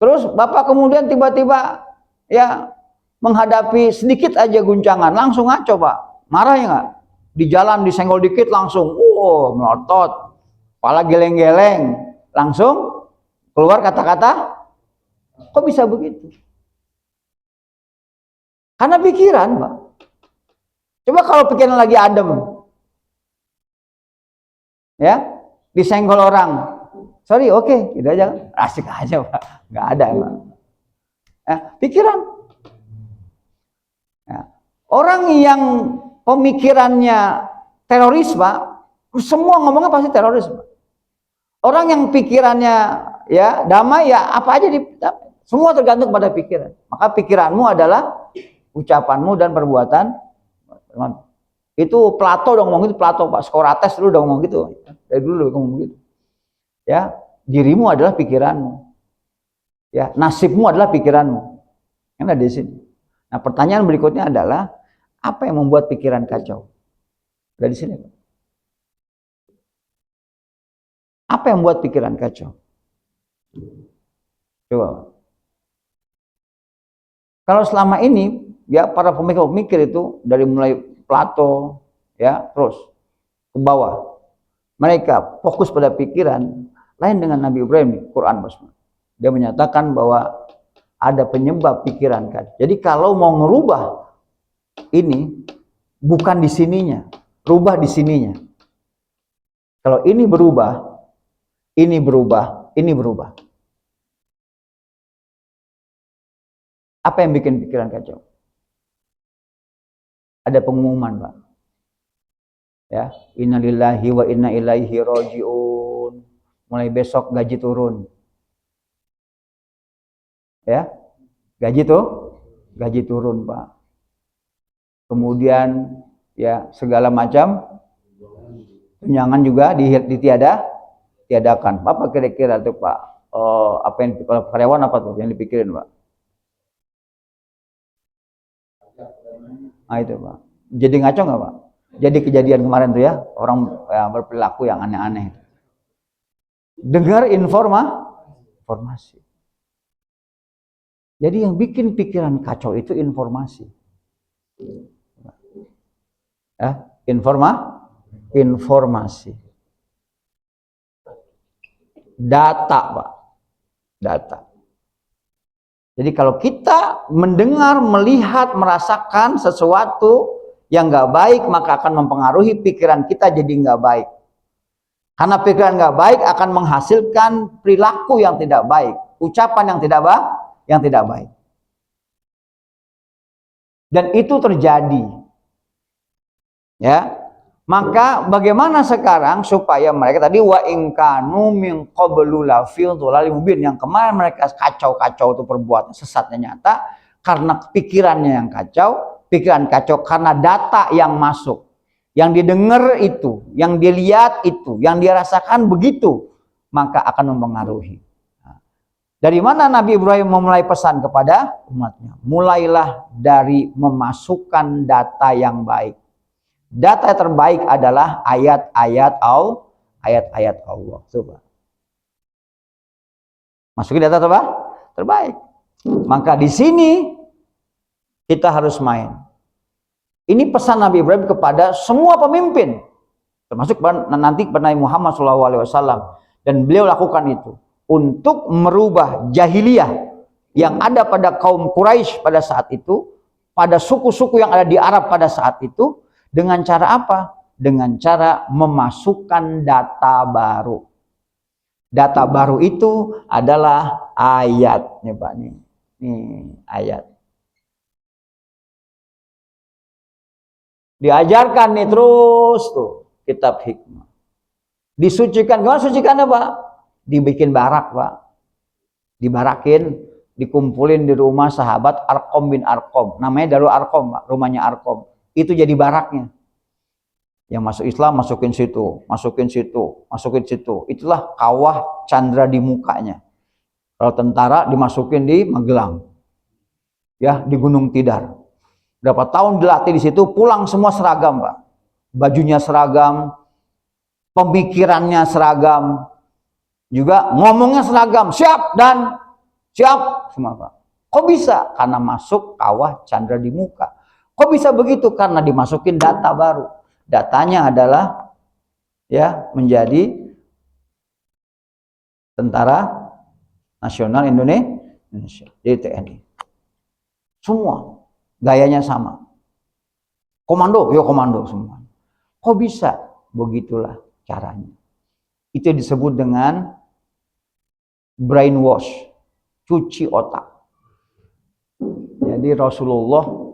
Terus Bapak kemudian tiba-tiba ya menghadapi sedikit aja guncangan, langsung ngaco, Pak. Marah ya nggak? Di jalan disenggol dikit langsung, melotot, kepala geleng-geleng, langsung keluar kata-kata, kok bisa begitu? Karena pikiran, Pak. Coba kalau pikiran lagi adem, ya, disenggol orang, sorry, oke, gitu aja, asik aja, Pak, nggak ada, Pak. Ya, pikiran. Ya. Orang yang pemikirannya teroris, Pak, Semua ngomongnya pasti terorisme. Orang yang pikirannya ya damai ya apa aja semua tergantung pada pikiran. Maka pikiranmu adalah ucapanmu dan perbuatan. Itu Plato udah ngomong gitu, Plato Pak, Socrates dulu udah ngomong gitu. Dari dulu udah ngomong gitu. Ya, dirimu adalah pikiranmu. Ya, nasibmu adalah pikiranmu. Kan ada di sini. Nah, pertanyaan berikutnya adalah apa yang membuat pikiran kacau? Dari sini, Pak. Apa yang membuat pikiran kacau? Coba. Kalau selama ini ya para pemikir-pemikir itu dari mulai Plato ya terus ke bawah, mereka fokus pada pikiran lain dengan Nabi Ibrahim, Quran Basma. Dia menyatakan bahwa ada penyebab pikiran kacau. Jadi kalau mau merubah ini bukan di sininya, rubah di sininya. Kalau ini berubah, ini berubah, ini berubah. Apa yang bikin pikiran kacau? Ada pengumuman, Pak. Ya, innalillahi wa inna ilaihi rajiun. Mulai besok gaji turun. Ya. Gaji turun, Pak. Kemudian ya segala macam tunjangan juga ditiadakan. Apa kira-kira tuh, Pak? Apa yang kalau karyawan apa tuh yang dipikirin, Pak? Nah itu, Pak. Jadi ngaco nggak, Pak? Jadi kejadian kemarin tuh ya, orang yang berperilaku yang aneh-aneh. Dengar informasi. Jadi yang bikin pikiran kacau itu informasi. Ya, informasi. Data, Pak. Data. Jadi kalau kita mendengar, melihat, merasakan sesuatu yang nggak baik, maka akan mempengaruhi pikiran kita jadi nggak baik. Karena pikiran nggak baik akan menghasilkan perilaku yang tidak baik, ucapan yang tidak baik. Dan itu terjadi. Ya. Maka bagaimana sekarang supaya mereka tadi wa inkanu min qablu la fil dhalalin mubin, yang kemarin mereka kacau-kacau itu perbuatan sesatnya nyata karena pikirannya yang kacau, pikiran kacau karena data yang masuk, yang didengar itu, yang dilihat itu, yang dirasakan begitu, maka akan mempengaruhi. Dari mana Nabi Ibrahim memulai pesan kepada umatnya? Mulailah dari memasukkan data yang baik. Data terbaik adalah ayat-ayat Allah. Coba. Masukin data apa? Terbaik. Maka di sini kita harus main. Ini pesan Nabi Ibrahim kepada semua pemimpin, termasuk nanti Nabi Muhammad SAW, dan beliau lakukan itu untuk merubah jahiliyah yang ada pada kaum Quraisy pada saat itu, pada suku-suku yang ada di Arab pada saat itu. Dengan cara apa? Dengan cara memasukkan data baru. Data baru itu adalah ayat. Nih Pak, nih ayat. Diajarkan nih terus tuh kitab hikmah. Disucikan, gimana sucikannya Pak? Dibikin barak, Pak. Dibarakin, dikumpulin di rumah sahabat Arqam bin Arqam. Namanya Darul Arqam, Pak. Rumahnya Arqam. Itu jadi baraknya. Yang masuk Islam masukin situ, masukin situ, masukin situ. Itulah kawah candra di mukanya. Kalau tentara dimasukin di Magelang. Ya, di Gunung Tidar. Berapa tahun dilatih di situ, pulang semua seragam, Pak. Bajunya seragam, pemikirannya seragam, juga ngomongnya seragam, siap dan siap semua, Pak. Kok bisa? Karena masuk kawah candra di muka. Kok bisa begitu? Karena dimasukin data baru. Datanya adalah ya menjadi Tentara Nasional Indonesia, jadi TNI. Semua gayanya sama. Komando, ya komando semua. Kok bisa? Begitulah caranya. Itu disebut dengan brainwash, cuci otak. Jadi Rasulullah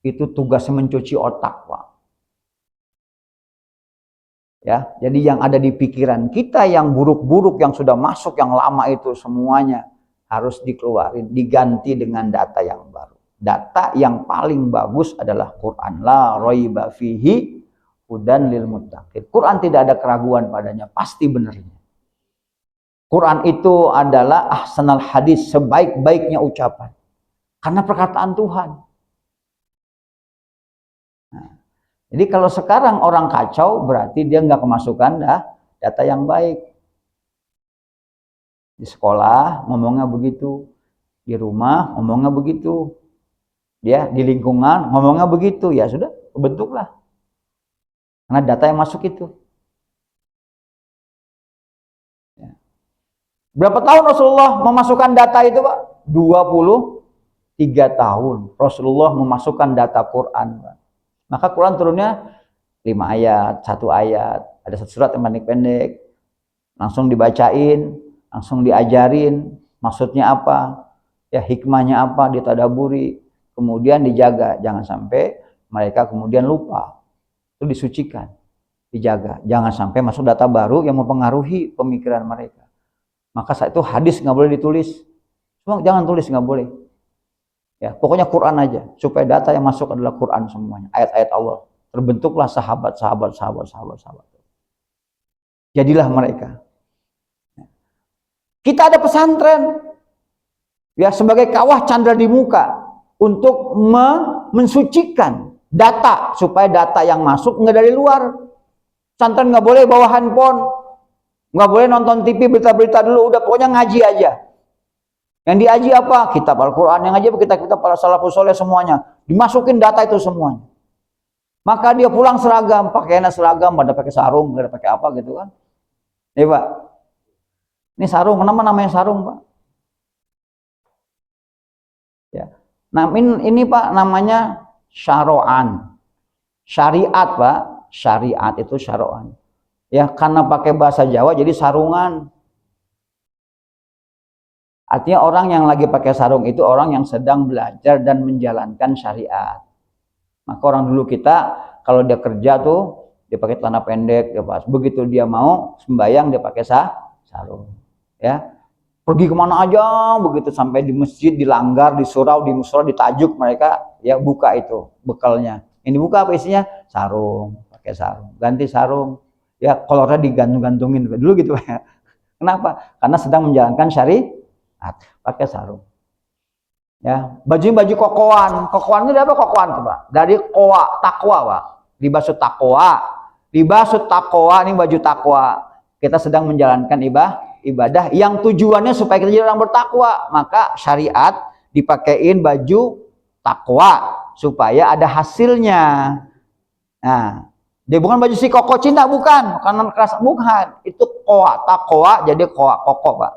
itu tugasnya mencuci otak, Pak. Ya, jadi yang ada di pikiran kita yang buruk-buruk yang sudah masuk yang lama itu semuanya harus dikeluarin, diganti dengan data yang baru. Data yang paling bagus adalah Quran. La raiba fihi hudan lil muttaqin. Quran tidak ada keraguan padanya, pasti benarnya. Quran itu adalah ahsanal hadis, sebaik-baiknya ucapan. Karena perkataan Tuhan. Nah, jadi kalau sekarang orang kacau, berarti dia nggak kemasukan data yang baik. Di sekolah ngomongnya begitu, di rumah ngomongnya begitu, dia di lingkungan ngomongnya begitu, ya sudah, bentuklah. Karena data yang masuk itu. Ya. Berapa tahun Rasulullah memasukkan data itu, Pak? 23 tahun Rasulullah memasukkan data Quran, Pak. Maka Quran turunnya 5 ayat, 1 ayat, ada satu surat yang pendek-pendek, langsung dibacain, langsung diajarin maksudnya apa, ya hikmahnya apa, ditadaburi, kemudian dijaga, jangan sampai mereka kemudian lupa. Itu disucikan, dijaga, jangan sampai masuk data baru yang mempengaruhi pemikiran mereka. Maka saat itu hadis nggak boleh ditulis, cuma jangan tulis, nggak boleh. Ya, pokoknya Quran aja, supaya data yang masuk adalah Quran semuanya, ayat-ayat Allah. Terbentuklah sahabat. Jadilah mereka. Kita ada pesantren, ya sebagai kawah candra di muka untuk mensucikan data supaya data yang masuk nggak dari luar. Pesantren nggak boleh bawa handphone, nggak boleh nonton TV berita-berita dulu, udah pokoknya ngaji aja. Yang diaji apa? Kitab Al-Quran, yang ngaji apa? Kitab-kitab para salafus soleh semuanya. Dimasukin data itu semuanya. Maka dia pulang seragam, pakaiannya seragam, pada pakai sarung, pada pakai apa gitu kan. Ya Pak. Ini sarung, kenapa namanya sarung Pak? Ya. Nah ini Pak namanya syaro'an. Syariat Pak, syariat itu syaro'an. Ya karena pakai bahasa Jawa jadi sarungan. Artinya orang yang lagi pakai sarung itu orang yang sedang belajar dan menjalankan syariat. Maka orang dulu kita kalau dia kerja tuh dia pakai celana pendek, dia pas. Begitu dia mau sembahyang dia pakai sarung. Ya, pergi kemana aja begitu sampai di masjid dilanggar, di surau, di mushola, ditajuk mereka ya buka itu bekalnya. Ini buka apa isinya? Sarung, pakai sarung, ganti sarung. Ya kolornya digantung-gantungin dulu gitu ya. Kenapa? Karena sedang menjalankan syariat. Pakai sarung. Ya, baju kokoan. Kokoan itu dari apa kokoan tuh, Pak? Dari koa, takwa, Pak. Libasut takwa. Libasut takwa ini baju takwa. Kita sedang menjalankan ibadah yang tujuannya supaya kita jadi orang bertakwa. Maka syariat dipakein baju takwa supaya ada hasilnya. Nah, dia bukan baju si koko Cina, bukan. Karena keras, bukan. Itu koa, takwa jadi koa, koko, Pak.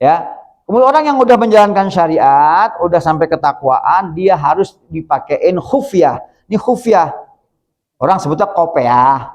Ya. Kemudian orang yang udah menjalankan syariat, udah sampai ketakwaan, dia harus dipakein khufyah. Ini khufyah. Orang sebutnya kopiah.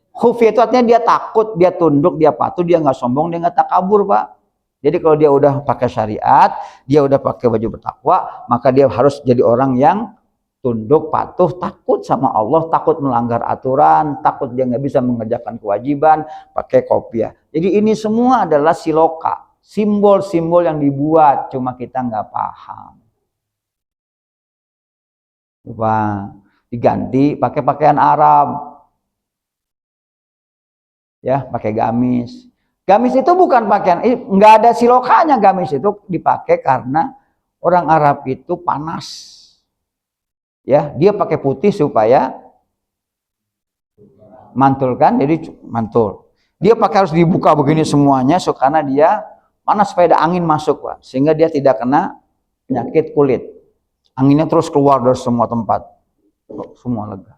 Khufyah itu artinya dia takut, dia tunduk, dia patuh, dia nggak sombong, dia nggak takabur, Pak. Jadi kalau dia udah pakai syariat, dia udah pakai baju bertakwa, maka dia harus jadi orang yang tunduk, patuh, takut sama Allah, takut melanggar aturan, takut dia nggak bisa mengerjakan kewajiban, pakai kopiah. Jadi ini semua adalah siloka. Simbol-simbol yang dibuat, cuma kita nggak paham. Coba diganti pakai pakaian Arab, ya pakai gamis. Gamis itu bukan pakaian, nggak ada silokanya. Gamis itu dipakai karena orang Arab itu panas, ya dia pakai putih supaya mantul kan, jadi mantul. Dia pakai harus dibuka begini semuanya, so karena dia panas supaya ada angin masuk, Pak, sehingga dia tidak kena penyakit kulit. Anginnya terus keluar dari semua tempat, semua lega.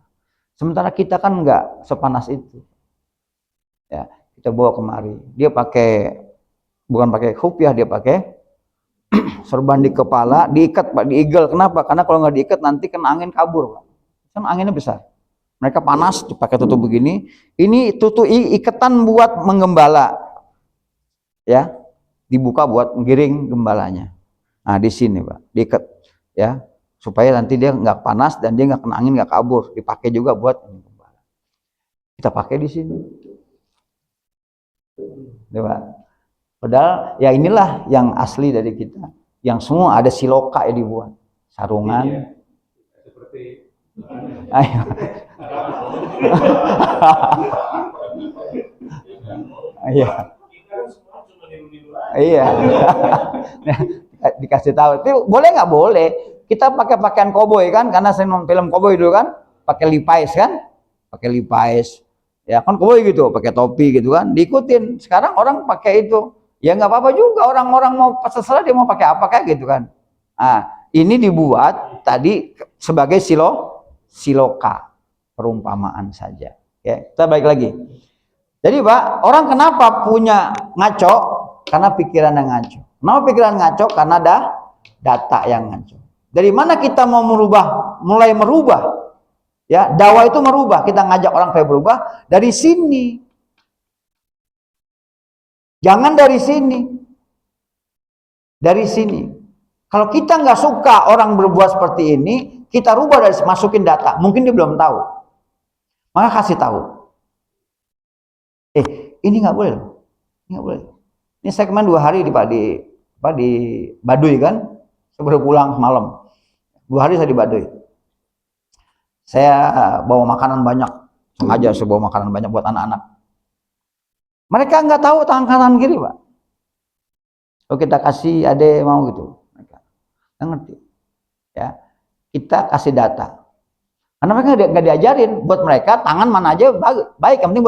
Sementara kita kan enggak sepanas itu. Ya, kita bawa kemari. Dia pakai bukan pakai khufyah, dia pakai sorban di kepala, diikat Pak, diigel. Kenapa? Karena kalau nggak diikat nanti kena angin kabur, Pak. Kan anginnya besar. Mereka panas dipakai tutup begini. Ini tutup iketan buat menggembala. Ya. Dibuka buat menggiring gembalanya. Nah di sini Pak, diikat ya supaya nanti dia nggak panas dan dia nggak kena angin, nggak kabur. Dipakai juga buat gembala. kita pakai di sini. Coba. Padahal ya inilah yang asli dari kita. Yang semua ada siloka yang dibuat. Sarungan. Iya. Seperti Ayo. Iya. Iya. Dikasih tahu. Tapi boleh nggak boleh? Kita pakai pakaian koboi kan? Karena saya nonton film koboi dulu kan, pakai Levi's kan? Pakai Levi's. Ya kan koboi gitu, pakai topi gitu kan? Diikutin. Sekarang orang pakai itu. Ya nggak apa-apa juga. Orang-orang mau terserah dia mau pakai apa kayak gitu kan? Nah, ini dibuat tadi sebagai siloka, perumpamaan saja. Ya, kita balik lagi. Jadi Pak, orang kenapa punya ngaco? Karena pikiran yang ngaco. Kenapa pikiran ngaco? Karena ada data yang ngaco. Dari mana kita mau mulai merubah? Ya, dakwah itu merubah. Kita ngajak orang supaya berubah dari sini. Jangan dari sini. Dari sini. Kalau kita nggak suka orang berbuat seperti ini, kita rubah dari masukin data. Mungkin dia belum tahu. Maka kasih tahu. Ini nggak boleh loh. Ini nggak boleh. Ini saya kemarin 2 hari di Baduy kan. Saya baru pulang malam. 2 hari saya di Baduy. Saya bawa makanan banyak. Sengaja saya bawa makanan banyak buat anak-anak. Mereka nggak tahu tangan kanan kiri, Pak. Kalau kita kasih ade mau gitu. Mereka nggak ngerti. Ya, kita kasih data. Karena mereka nggak diajarin. Buat mereka tangan mana aja baik. Yang penting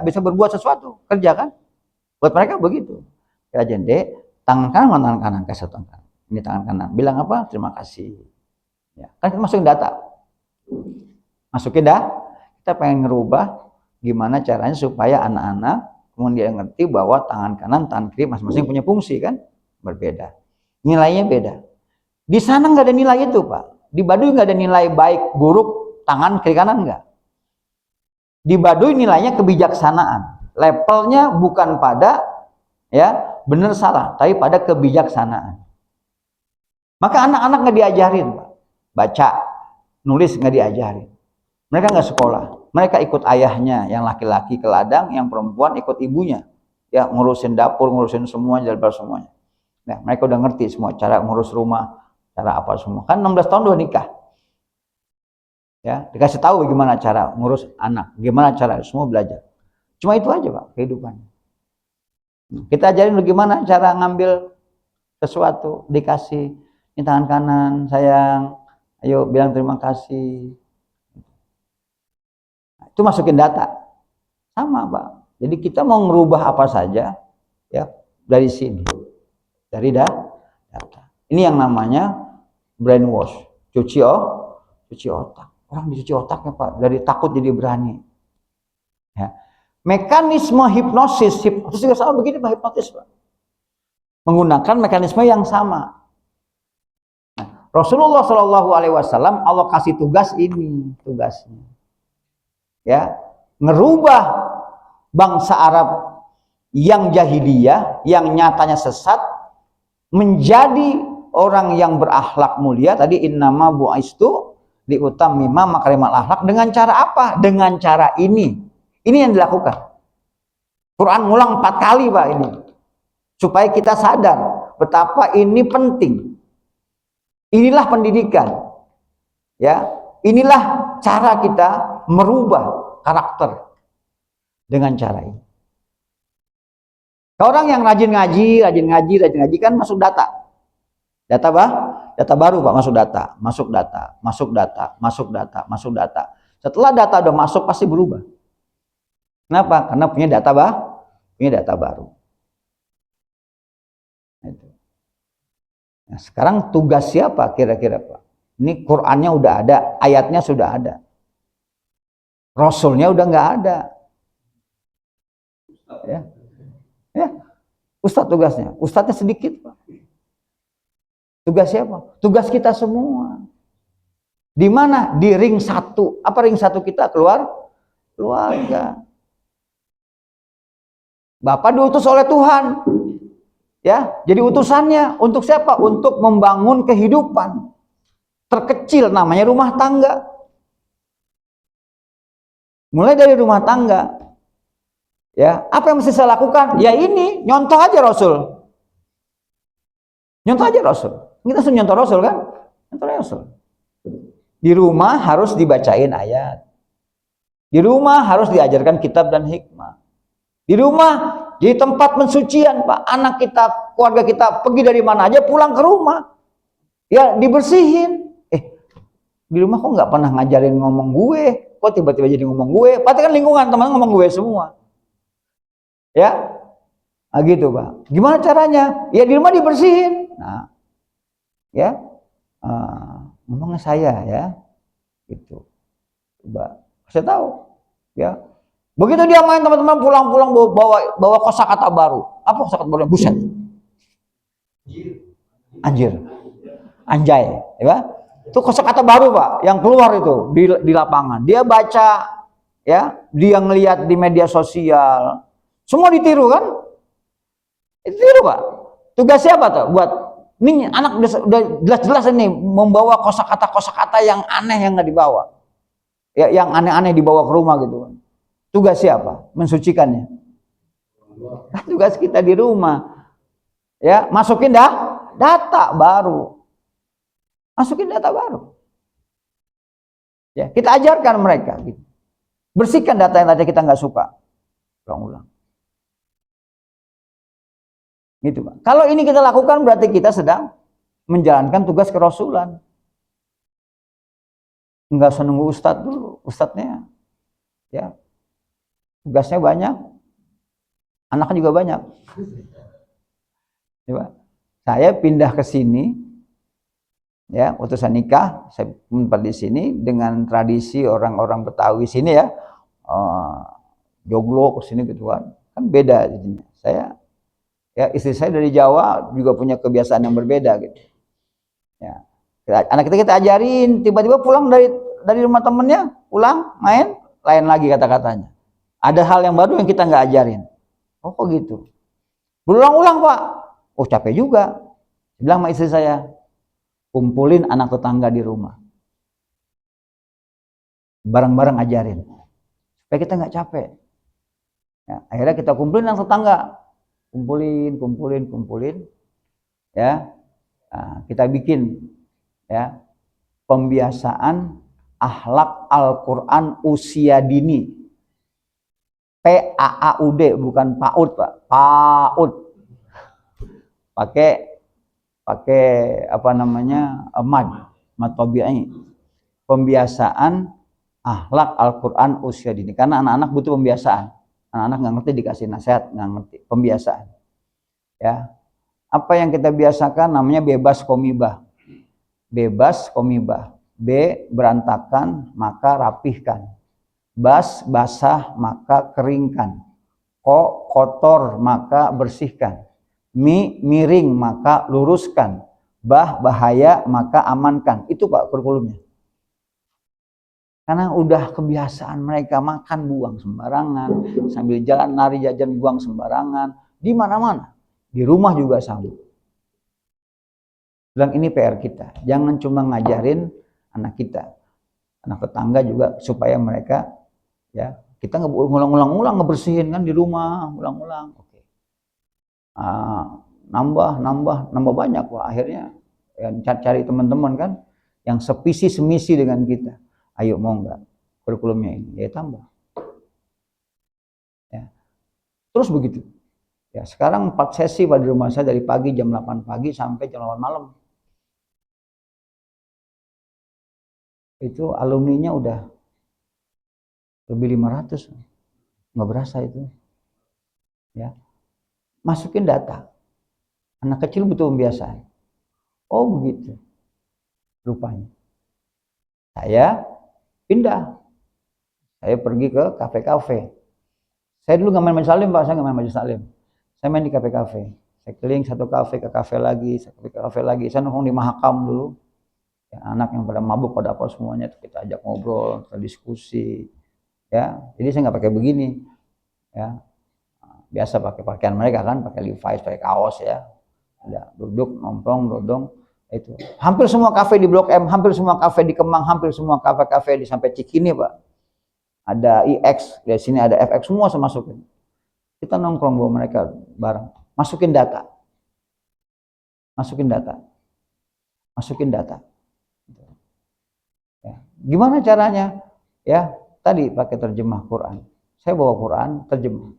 bisa berbuat sesuatu. Kerja kan. Buat mereka begitu. Ya jende, tangan kanan mana tangan kanan, kasih tangan kanan. Ini tangan kanan. Bilang apa? Terima kasih. Ya, kan kita masukin data. Masukin dah. Kita pengen ngerubah gimana caranya supaya anak-anak kemudian ngerti bahwa tangan kanan, tangan kiri masing-masing punya fungsi kan? Berbeda. Nilainya beda. Di sana nggak ada nilai itu, Pak. Di Baduy nggak ada nilai baik, buruk, tangan kiri kanan nggak. Di Baduy nilainya kebijaksanaan. Levelnya bukan pada ya benar salah, tapi pada kebijaksanaan. Maka anak-anak nggak diajarin, Pak. Baca, nulis nggak diajarin. Mereka nggak sekolah. Mereka ikut ayahnya, yang laki-laki ke ladang, yang perempuan ikut ibunya. Ya ngurusin dapur, ngurusin semuanya, jalbar semuanya. Nah, mereka udah ngerti semua cara ngurus rumah, cara apa semua. Kan 16 tahun udah nikah. Ya, dikasih tahu gimana cara ngurus anak, gimana cara semua belajar. Cuma itu aja, Pak, kehidupan. Kita ajarin bagaimana cara ngambil sesuatu, dikasih ini tangan kanan, sayang, ayo bilang terima kasih. Itu masukin data. Sama, Pak. Jadi kita mau ngerubah apa saja ya dari sini. Dari data. Ini yang namanya brainwash. Cuci otak. Orang dicuci otaknya, Pak. Dari takut jadi berani. Ya. Mekanisme hipnosis juga sama begini, Pak, hipnotis, Pak. Menggunakan mekanisme yang sama. Nah, Rasulullah SAW Allah kasih tugas ini, tugasnya. Ya, ngerubah bangsa Arab yang jahiliyah, yang nyatanya sesat, menjadi orang yang berakhlak mulia. Tadi innama bu'istu liutammima makarimal akhlak. Dengan cara apa? Dengan cara ini. Ini yang dilakukan. Quran ngulang 4 kali, Pak, ini. Supaya kita sadar betapa ini penting. Inilah pendidikan. Ya, inilah cara kita merubah karakter dengan cara ini. Orang yang rajin ngaji kan masuk data. Data apa? Data baru, Pak, masuk data. Setelah data udah masuk pasti berubah. Kenapa? Karena punya data baru. Nah, sekarang tugas siapa kira-kira, Pak? Ini Qur'annya udah ada, ayatnya sudah ada. Rasulnya udah nggak ada. Ya. Ustadz tugasnya. Ustadznya sedikit, Pak. Tugas siapa? Tugas kita semua. Di mana? Di ring 1. Apa ring 1 kita? Keluarga. Bapak diutus oleh Tuhan. Ya, jadi utusannya untuk siapa? Untuk membangun kehidupan. Terkecil namanya rumah tangga. Mulai dari rumah tangga. Ya, apa yang mesti saya lakukan? Ya ini, nyontoh aja Rasul. Nyontoh aja Rasul. Kita suruh nyontoh Rasul kan? Nyontoh Rasul. Di rumah harus dibacain ayat. Di rumah harus diajarkan kitab dan hikmah. Di rumah jadi tempat pensucian, Pak. Anak kita, keluarga kita pergi dari mana aja pulang ke rumah. Ya dibersihin. Di rumah kok nggak pernah ngajarin ngomong gue, kok tiba-tiba jadi ngomong gue? Pasti kan lingkungan teman ngomong gue semua, ya, nah, gitu Pak. Gimana caranya? Ya di rumah dibersihin. Nah, ya, ngomongnya saya ya, gitu. Coba saya tahu, ya. Begitu dia main teman-teman pulang-pulang bawa kosakata baru. Apa kosakata baru? Buset, anjir, anjay, ya. Itu kosakata baru Pak, yang keluar itu di lapangan. Dia baca, ya, dia ngelihat di media sosial, semua ditiru kan? Ditiru Pak. Tugas siapa tuh? Buat ini anak udah jelas-jelas ini membawa kosakata yang aneh yang nggak dibawa, ya, yang aneh-aneh dibawa ke rumah gitu. Tugas siapa? Mensucikannya. Nah, tugas kita di rumah, ya, masukin data baru. Masukin data baru. Ya, kita ajarkan mereka. Gitu. Bersihkan data yang tadi kita nggak suka. Ulang-ulang. Gitu Pak. Kalau ini kita lakukan berarti kita sedang menjalankan tugas kerasulan. Nggak usah nunggu ustadz dulu. Ustadznya, ya, tugasnya banyak. Anaknya juga banyak. Coba. Saya pindah ke sini. Ya, waktu saya nikah, saya menetap di sini dengan tradisi orang-orang Betawi sini ya, joglo ke sini gitu kan beda jadinya. Saya, ya, istri saya dari Jawa juga punya kebiasaan yang berbeda gitu. Ya, anak kita ajarin, tiba-tiba pulang dari rumah temennya, pulang main, lain lagi kata-katanya. Ada hal yang baru yang kita nggak ajarin. Oh kok gitu? Berulang-ulang Pak. Oh capek juga. Bilang sama istri saya, kumpulin anak tetangga di rumah, bareng-bareng ajarin, supaya kita nggak capek. Ya, akhirnya kita kumpulin anak tetangga, kumpulin, ya. Nah, kita bikin, ya, pembiasaan akhlak Al-Quran usia dini, PAAUD, bukan PAUD Pak, PAUD, pakai apa namanya, mad tabi'i, pembiasaan akhlak Al-Quran usia dini, karena anak-anak butuh pembiasaan. Anak-anak nggak ngerti dikasih nasihat, nggak ngerti, pembiasaan. Ya, apa yang kita biasakan namanya bebas komibah. Bebas komibah. B, berantakan maka rapihkan. Bas, basah maka keringkan. Ko, kotor maka bersihkan. Mi, miring maka luruskan. Bah, bahaya maka amankan. Itu Pak kurikulumnya. Karena udah kebiasaan mereka makan buang sembarangan, sambil jalan lari jajan buang sembarangan, di mana-mana. Di rumah juga sama. Bilang ini PR kita. Jangan cuma ngajarin anak kita, anak tetangga juga, supaya mereka, ya, kita nggak ngulang-ulang ngebersihin kan di rumah, ulang-ulang. Oke. Nambah banyak Pak. Akhirnya ya, cari teman-teman kan yang sevisi semisi dengan kita. Ayo mau nggak kurikulumnya ini? Ya tambah. Ya. Terus begitu. Ya, sekarang 4 sesi pada rumah saya dari pagi jam 8 pagi sampai jam 8 malam. Itu alumninya udah lebih 500. Nggak berasa itu. Ya. Masukin data. Anak kecil butuh pembiasaan. Oh begitu. Rupanya. Saya pindah. Saya pergi ke kafe-kafe. Saya dulu nggak main majelis taklim Pak, saya nggak main majelis taklim. Saya main di kafe-kafe. Saya keliling satu kafe ke kafe lagi, Saya nongkrong di Mahakam dulu. Ya, anak yang pada mabuk, pada apa semuanya, kita ajak ngobrol, kita diskusi. Ya, jadi saya nggak pakai begini. Ya, biasa pakai pakaian mereka kan, pakai Levi's, pakai kaos ya. Ada duduk, nongkrong, dodong. Itu hampir semua kafe di Blok M, hampir semua kafe di Kemang, hampir semua kafe-kafe di sampai Cikini Pak. ada IX, di sini ada FX, semua saya masukin. Kita nongkrong bawa mereka bareng, masukin data. Ya. Gimana caranya? Ya, tadi pakai terjemah Quran. Saya bawa Quran, terjemah.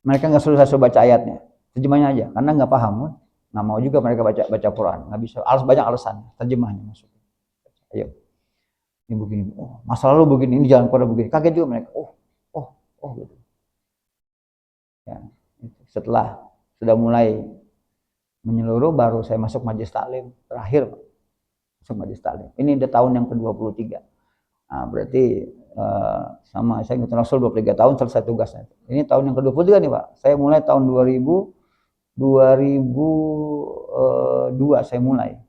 Mereka nggak suruh baca ayatnya, terjemahnya aja, karena nggak paham. Nggak mau juga mereka baca Quran, nggak bisa. Banyak alasan, terjemahnya masuk. Ayo, ini begini. Oh, masa lalu begini, ini jalan keluar begini. Kaget juga mereka. Oh, gitu. Ya, setelah sudah mulai menyeluruh, baru saya masuk majelis taklim terakhir, masuk majelis taklim. Ini udah tahun yang ke-23. Nah, berarti sama saya ngikutin Rasul 23 tahun selesai tugasnya. Ini tahun yang ke-23 nih Pak. Saya mulai tahun 2002 saya mulai.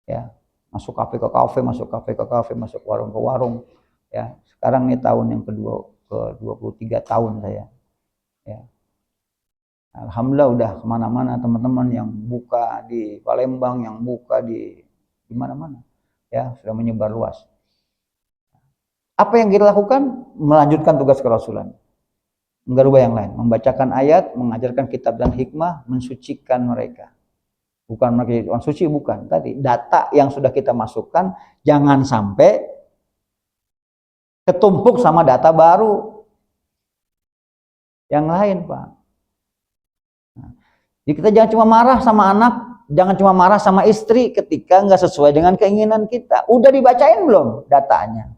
Ya, masuk kafe ke kafe, masuk warung ke warung. Ya, sekarang nih tahun yang ke-23 tahun saya. Ya. Alhamdulillah udah kemana-mana, teman-teman yang buka di Palembang, yang buka di mana-mana. Ya, sudah menyebar luas. Apa yang kita lakukan? Melanjutkan tugas kerasulan. Enggak rubah yang lain. Membacakan ayat, mengajarkan kitab dan hikmah, mensucikan mereka. Bukan mereka orang suci, bukan. Tadi data yang sudah kita masukkan jangan sampai ketumpuk sama data baru yang lain, Pak. Nah, jadi kita jangan cuma marah sama anak, jangan cuma marah sama istri ketika nggak sesuai dengan keinginan kita. Udah dibacain belum datanya?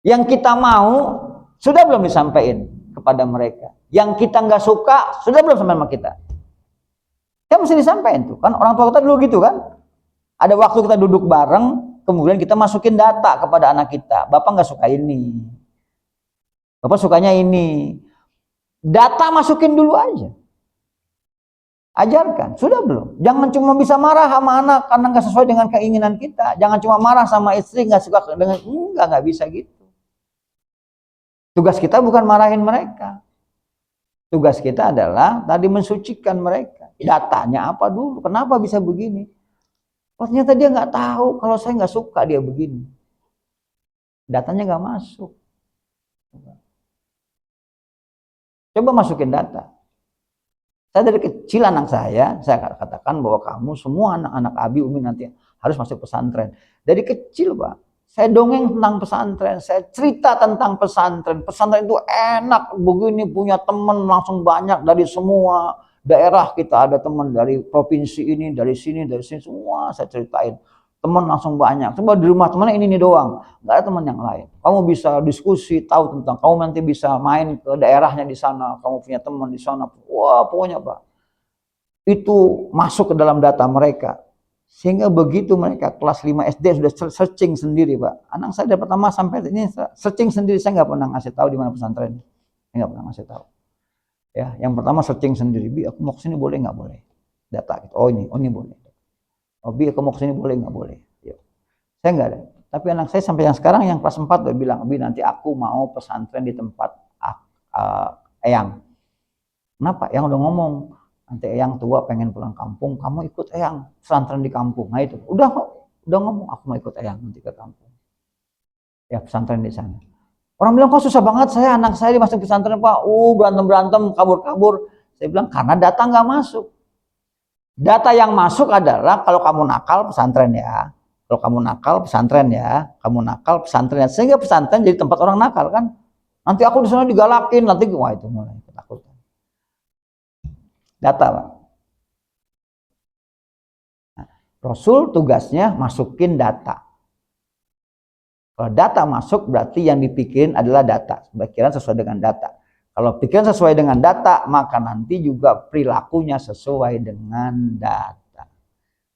Yang kita mau sudah belum disampaikan kepada mereka. Yang kita nggak suka sudah belum sampai sama kita. Kan mesti disampaikan tuh. Kan orang tua kita dulu gitu kan. Ada waktu kita duduk bareng, kemudian kita masukin data kepada anak kita. Bapak nggak suka ini. Bapak sukanya ini. Data masukin dulu aja. Ajarkan, sudah belum? Jangan cuma bisa marah sama anak karena nggak sesuai dengan keinginan kita. Jangan cuma marah sama istri nggak suka dengan nggak bisa gitu. Tugas kita bukan marahin mereka. Tugas kita adalah tadi mensucikan mereka. Datanya apa dulu? Kenapa bisa begini? Ternyata dia nggak tahu kalau saya nggak suka dia begini. Datanya nggak masuk. Coba masukin data. Saya dari kecil anak saya katakan bahwa kamu semua anak-anak Abi Umi nanti harus masuk pesantren. Dari kecil Pak, saya dongeng tentang pesantren, saya cerita tentang pesantren. Pesantren itu enak, begini punya teman langsung banyak dari semua daerah kita ada teman dari provinsi ini, dari sini semua saya ceritain. Teman langsung banyak. Coba di rumah teman ini doang, nggak ada teman yang lain. Kamu bisa diskusi, tahu tentang. Kamu nanti bisa main ke daerahnya di sana. Kamu punya teman di sana. Wah, pokoknya Pak, itu masuk ke dalam data mereka. Sehingga begitu mereka kelas 5 SD sudah searching sendiri Pak. Anak saya dari pertama sampai ini searching sendiri. Saya nggak pernah ngasih tahu di mana pesantren. Saya nggak pernah ngasih tahu. Ya, yang pertama searching sendiri. Bi, aku mau kesini boleh nggak boleh? Data gitu. Oh ini boleh. Oh Bi, aku mau kesini boleh nggak boleh? Yuk. Saya nggak ada. Tapi anak saya sampai yang sekarang yang kelas 4 udah bilang, Bi nanti aku mau pesantren di tempat Eyang. Kenapa? Yang udah ngomong. Nanti Eyang tua pengen pulang kampung, kamu ikut Eyang pesantren di kampung. Nah itu, udah ngomong aku mau ikut Eyang nanti ke kampung. Ya pesantren di sana. Orang bilang kok susah banget anak saya dimasuk pesantren Pak. Berantem kabur. Saya bilang karena data nggak masuk. Data yang masuk adalah kalau kamu nakal pesantren ya. Kalau kamu nakal pesantren ya. Sehingga pesantren jadi tempat orang nakal kan. Nanti aku di sana digalakin, nanti wah itu mulai ketakutan. Data Pak. Nah, Rasul tugasnya masukin data. Kalau data masuk berarti yang dipikirin adalah data. Pikiran sesuai dengan data. Kalau pikiran sesuai dengan data, maka nanti juga perilakunya sesuai dengan data.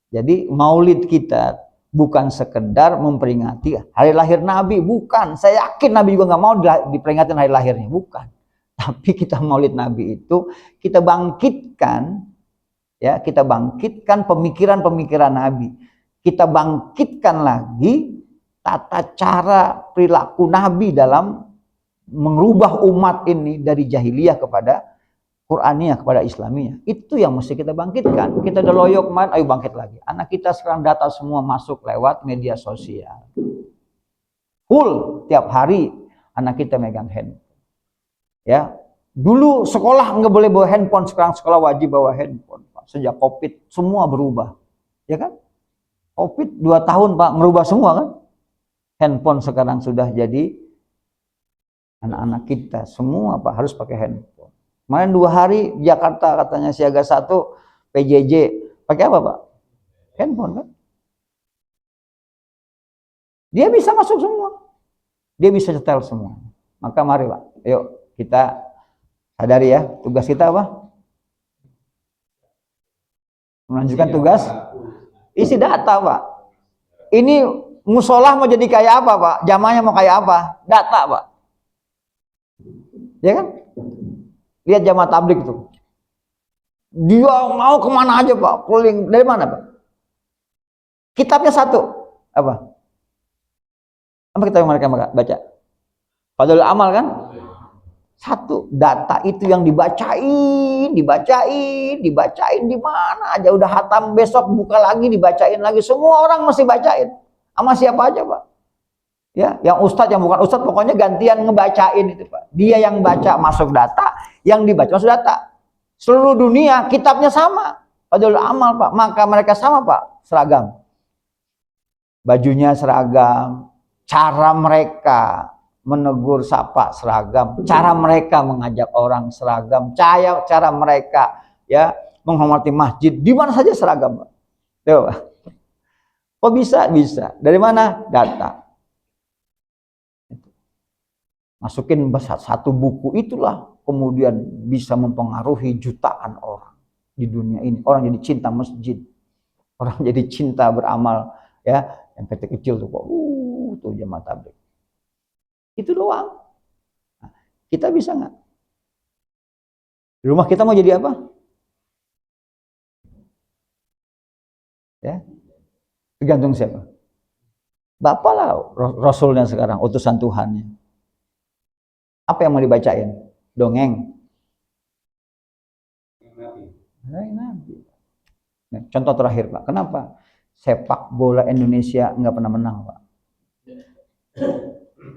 Jadi maulid kita bukan sekedar memperingati hari lahir Nabi, bukan. Saya yakin Nabi juga nggak mau diperingatin hari lahirnya, bukan. Tapi kita maulid Nabi itu kita bangkitkan, ya kita bangkitkan pemikiran-pemikiran Nabi. Kita bangkitkan lagi tata cara perilaku Nabi dalam mengubah umat ini dari jahiliyah kepada Qur'aniyah, kepada Islamiyah. Itu yang mesti kita bangkitkan. Kita udah loyo kemarin, ayo bangkit lagi. Anak kita sekarang data semua masuk lewat media sosial. Full tiap hari anak kita megang handphone. Ya, dulu sekolah nggak boleh bawa handphone, sekarang sekolah wajib bawa handphone. Pak. Sejak COVID semua berubah, ya kan? COVID 2 tahun Pak merubah semua kan? Handphone sekarang sudah jadi anak-anak kita semua Pak harus pakai handphone. Kemarin 2 hari Jakarta katanya siaga 1 PJJ, pakai apa Pak? Handphone kan? Dia bisa masuk semua. Dia bisa setel semua. Maka mari Pak, yuk kita sadari ya, tugas kita apa? Melanjutkan tugas isi data Pak. Ini musola mau jadi kayak apa Pak? Jamaahnya mau kayak apa? Data Pak. Ya kan? Lihat jamaah tabligh tuh. Dia mau kemana aja Pak? Keliling dari mana Pak? Kitabnya satu. Apa? Apa kitab yang mereka baca? Fadlul Amal kan? Satu. Data itu yang dibacain di mana aja. Udah hatam besok buka lagi dibacain lagi. Semua orang mesti bacain. Sama siapa aja Pak? Ya, yang ustadz yang bukan ustadz pokoknya gantian ngebacain itu Pak. Dia yang baca masuk data, yang dibaca masuk data. Seluruh dunia kitabnya sama. Fadlul Amal Pak. Maka mereka sama Pak, seragam. Bajunya seragam, cara mereka menegur sapa seragam, cara mereka mengajak orang seragam, cara mereka ya menghormati masjid di mana saja seragam. Tuh. Kok bisa? Bisa. Dari mana? Data. Masukin satu buku itulah kemudian bisa mempengaruhi jutaan orang di dunia ini. Orang jadi cinta masjid, orang jadi cinta beramal ya. Yang kecil-kecil tuh kok tuh jamaah tabligh. Itu doang. Nah, kita bisa nggak? Di rumah kita mau jadi apa? Ya, tergantung siapa. Bapak lah Rasulnya sekarang, utusan Tuhannya. Apa yang mau dibacain? Dongeng. Nabi. Nah, contoh terakhir Pak, kenapa sepak bola Indonesia nggak pernah menang Pak?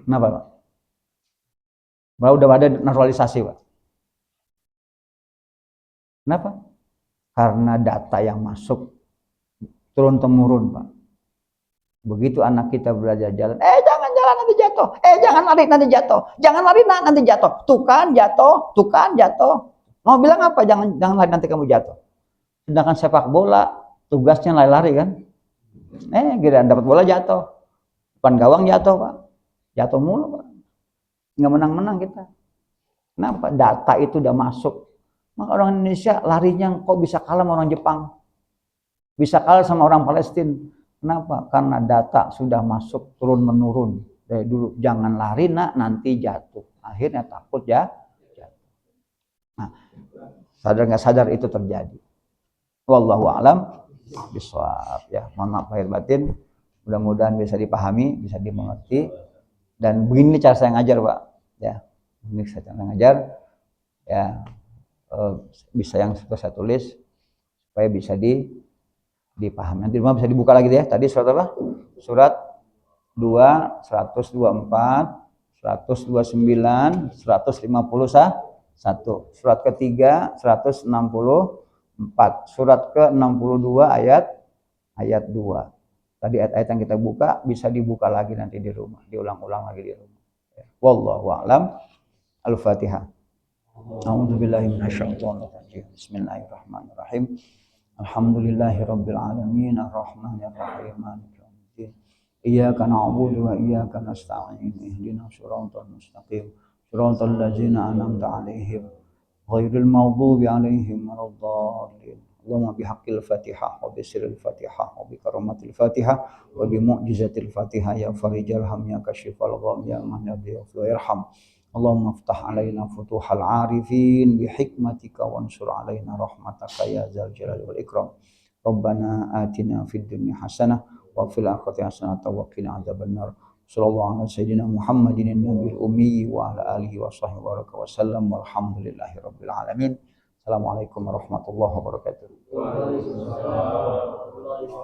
Kenapa Pak? Malah udah ada naturalisasi Pak. Kenapa? Karena data yang masuk turun temurun Pak. Begitu anak kita belajar jalan, jangan jalan nanti jatuh, jangan lari nanti jatuh, jangan lari nanti jatuh, tuh kan jatuh. Mau bilang apa? Jangan lari nanti kamu jatuh. Sedangkan sepak bola tugasnya lari-lari kan? Giliran dapat bola jatuh, depan gawang jatuh Pak, jatuh mulu Pak, nggak menang-menang kita. Kenapa? Data itu udah masuk. Maka orang Indonesia larinya kok bisa kalah sama orang Jepang, bisa kalah sama orang Palestina. Kenapa? Karena data sudah masuk turun menurun dari dulu. Jangan lari nak, nanti jatuh. Akhirnya takut ya jatuh. Nah, sadar nggak sadar itu terjadi. Wallahu a'lam bishawab ya. Mohon maaf lahir batin. Mudah-mudahan bisa dipahami, bisa dimengerti. Dan begini cara saya ngajar Pak. Ya, ini saya ngajar. Ya, bisa yang sudah saya tulis supaya bisa dipahami. Nanti rumah bisa dibuka lagi deh. Tadi surat apa? Surat 2, 124, 129, 151. Surat ketiga 164. Surat ke-62 ayat 2. Tadi ayat-ayat yang kita buka bisa dibuka lagi nanti di rumah, diulang-ulang lagi di rumah. Wallahu a'lam. Al-Fatihah. A'udzubillahi minasyaitonir rajim. Bismillahirrahmanirrahim. Alhamdulillahi rabbil alamin arrahmanir rahim maliki yaumiddin. Iyyaka na'budu wa iyyaka nasta'in. Ihdinas siratal mustaqim. Siratal ladzina an'amta 'alaihim ghairil maghdubi 'alaihim waladdallin. Allahumma bihaqqil Fatihah wa bisirril Fatihah wa bi karamatil Fatihah wa bi mu'jizatil Fatihah ya farijal ham ya kashifal gham ya man yadhifu yarham. Allahumma iftah alaina futuhal arifin bihikmatika wansur alaina rahmataka ya dzal jalali wal ikram. Rabbana atina fid dunya hasanah wa fil akhirati hasanah wa qina adzabannar. Sallallahu ala sayyidina Muhammadin nabiyil ummi wa ala alihi wa sahbihi wa sallam walhamdulillahi rabbil alamin. Assalamualaikum warahmatullahi wabarakatuh.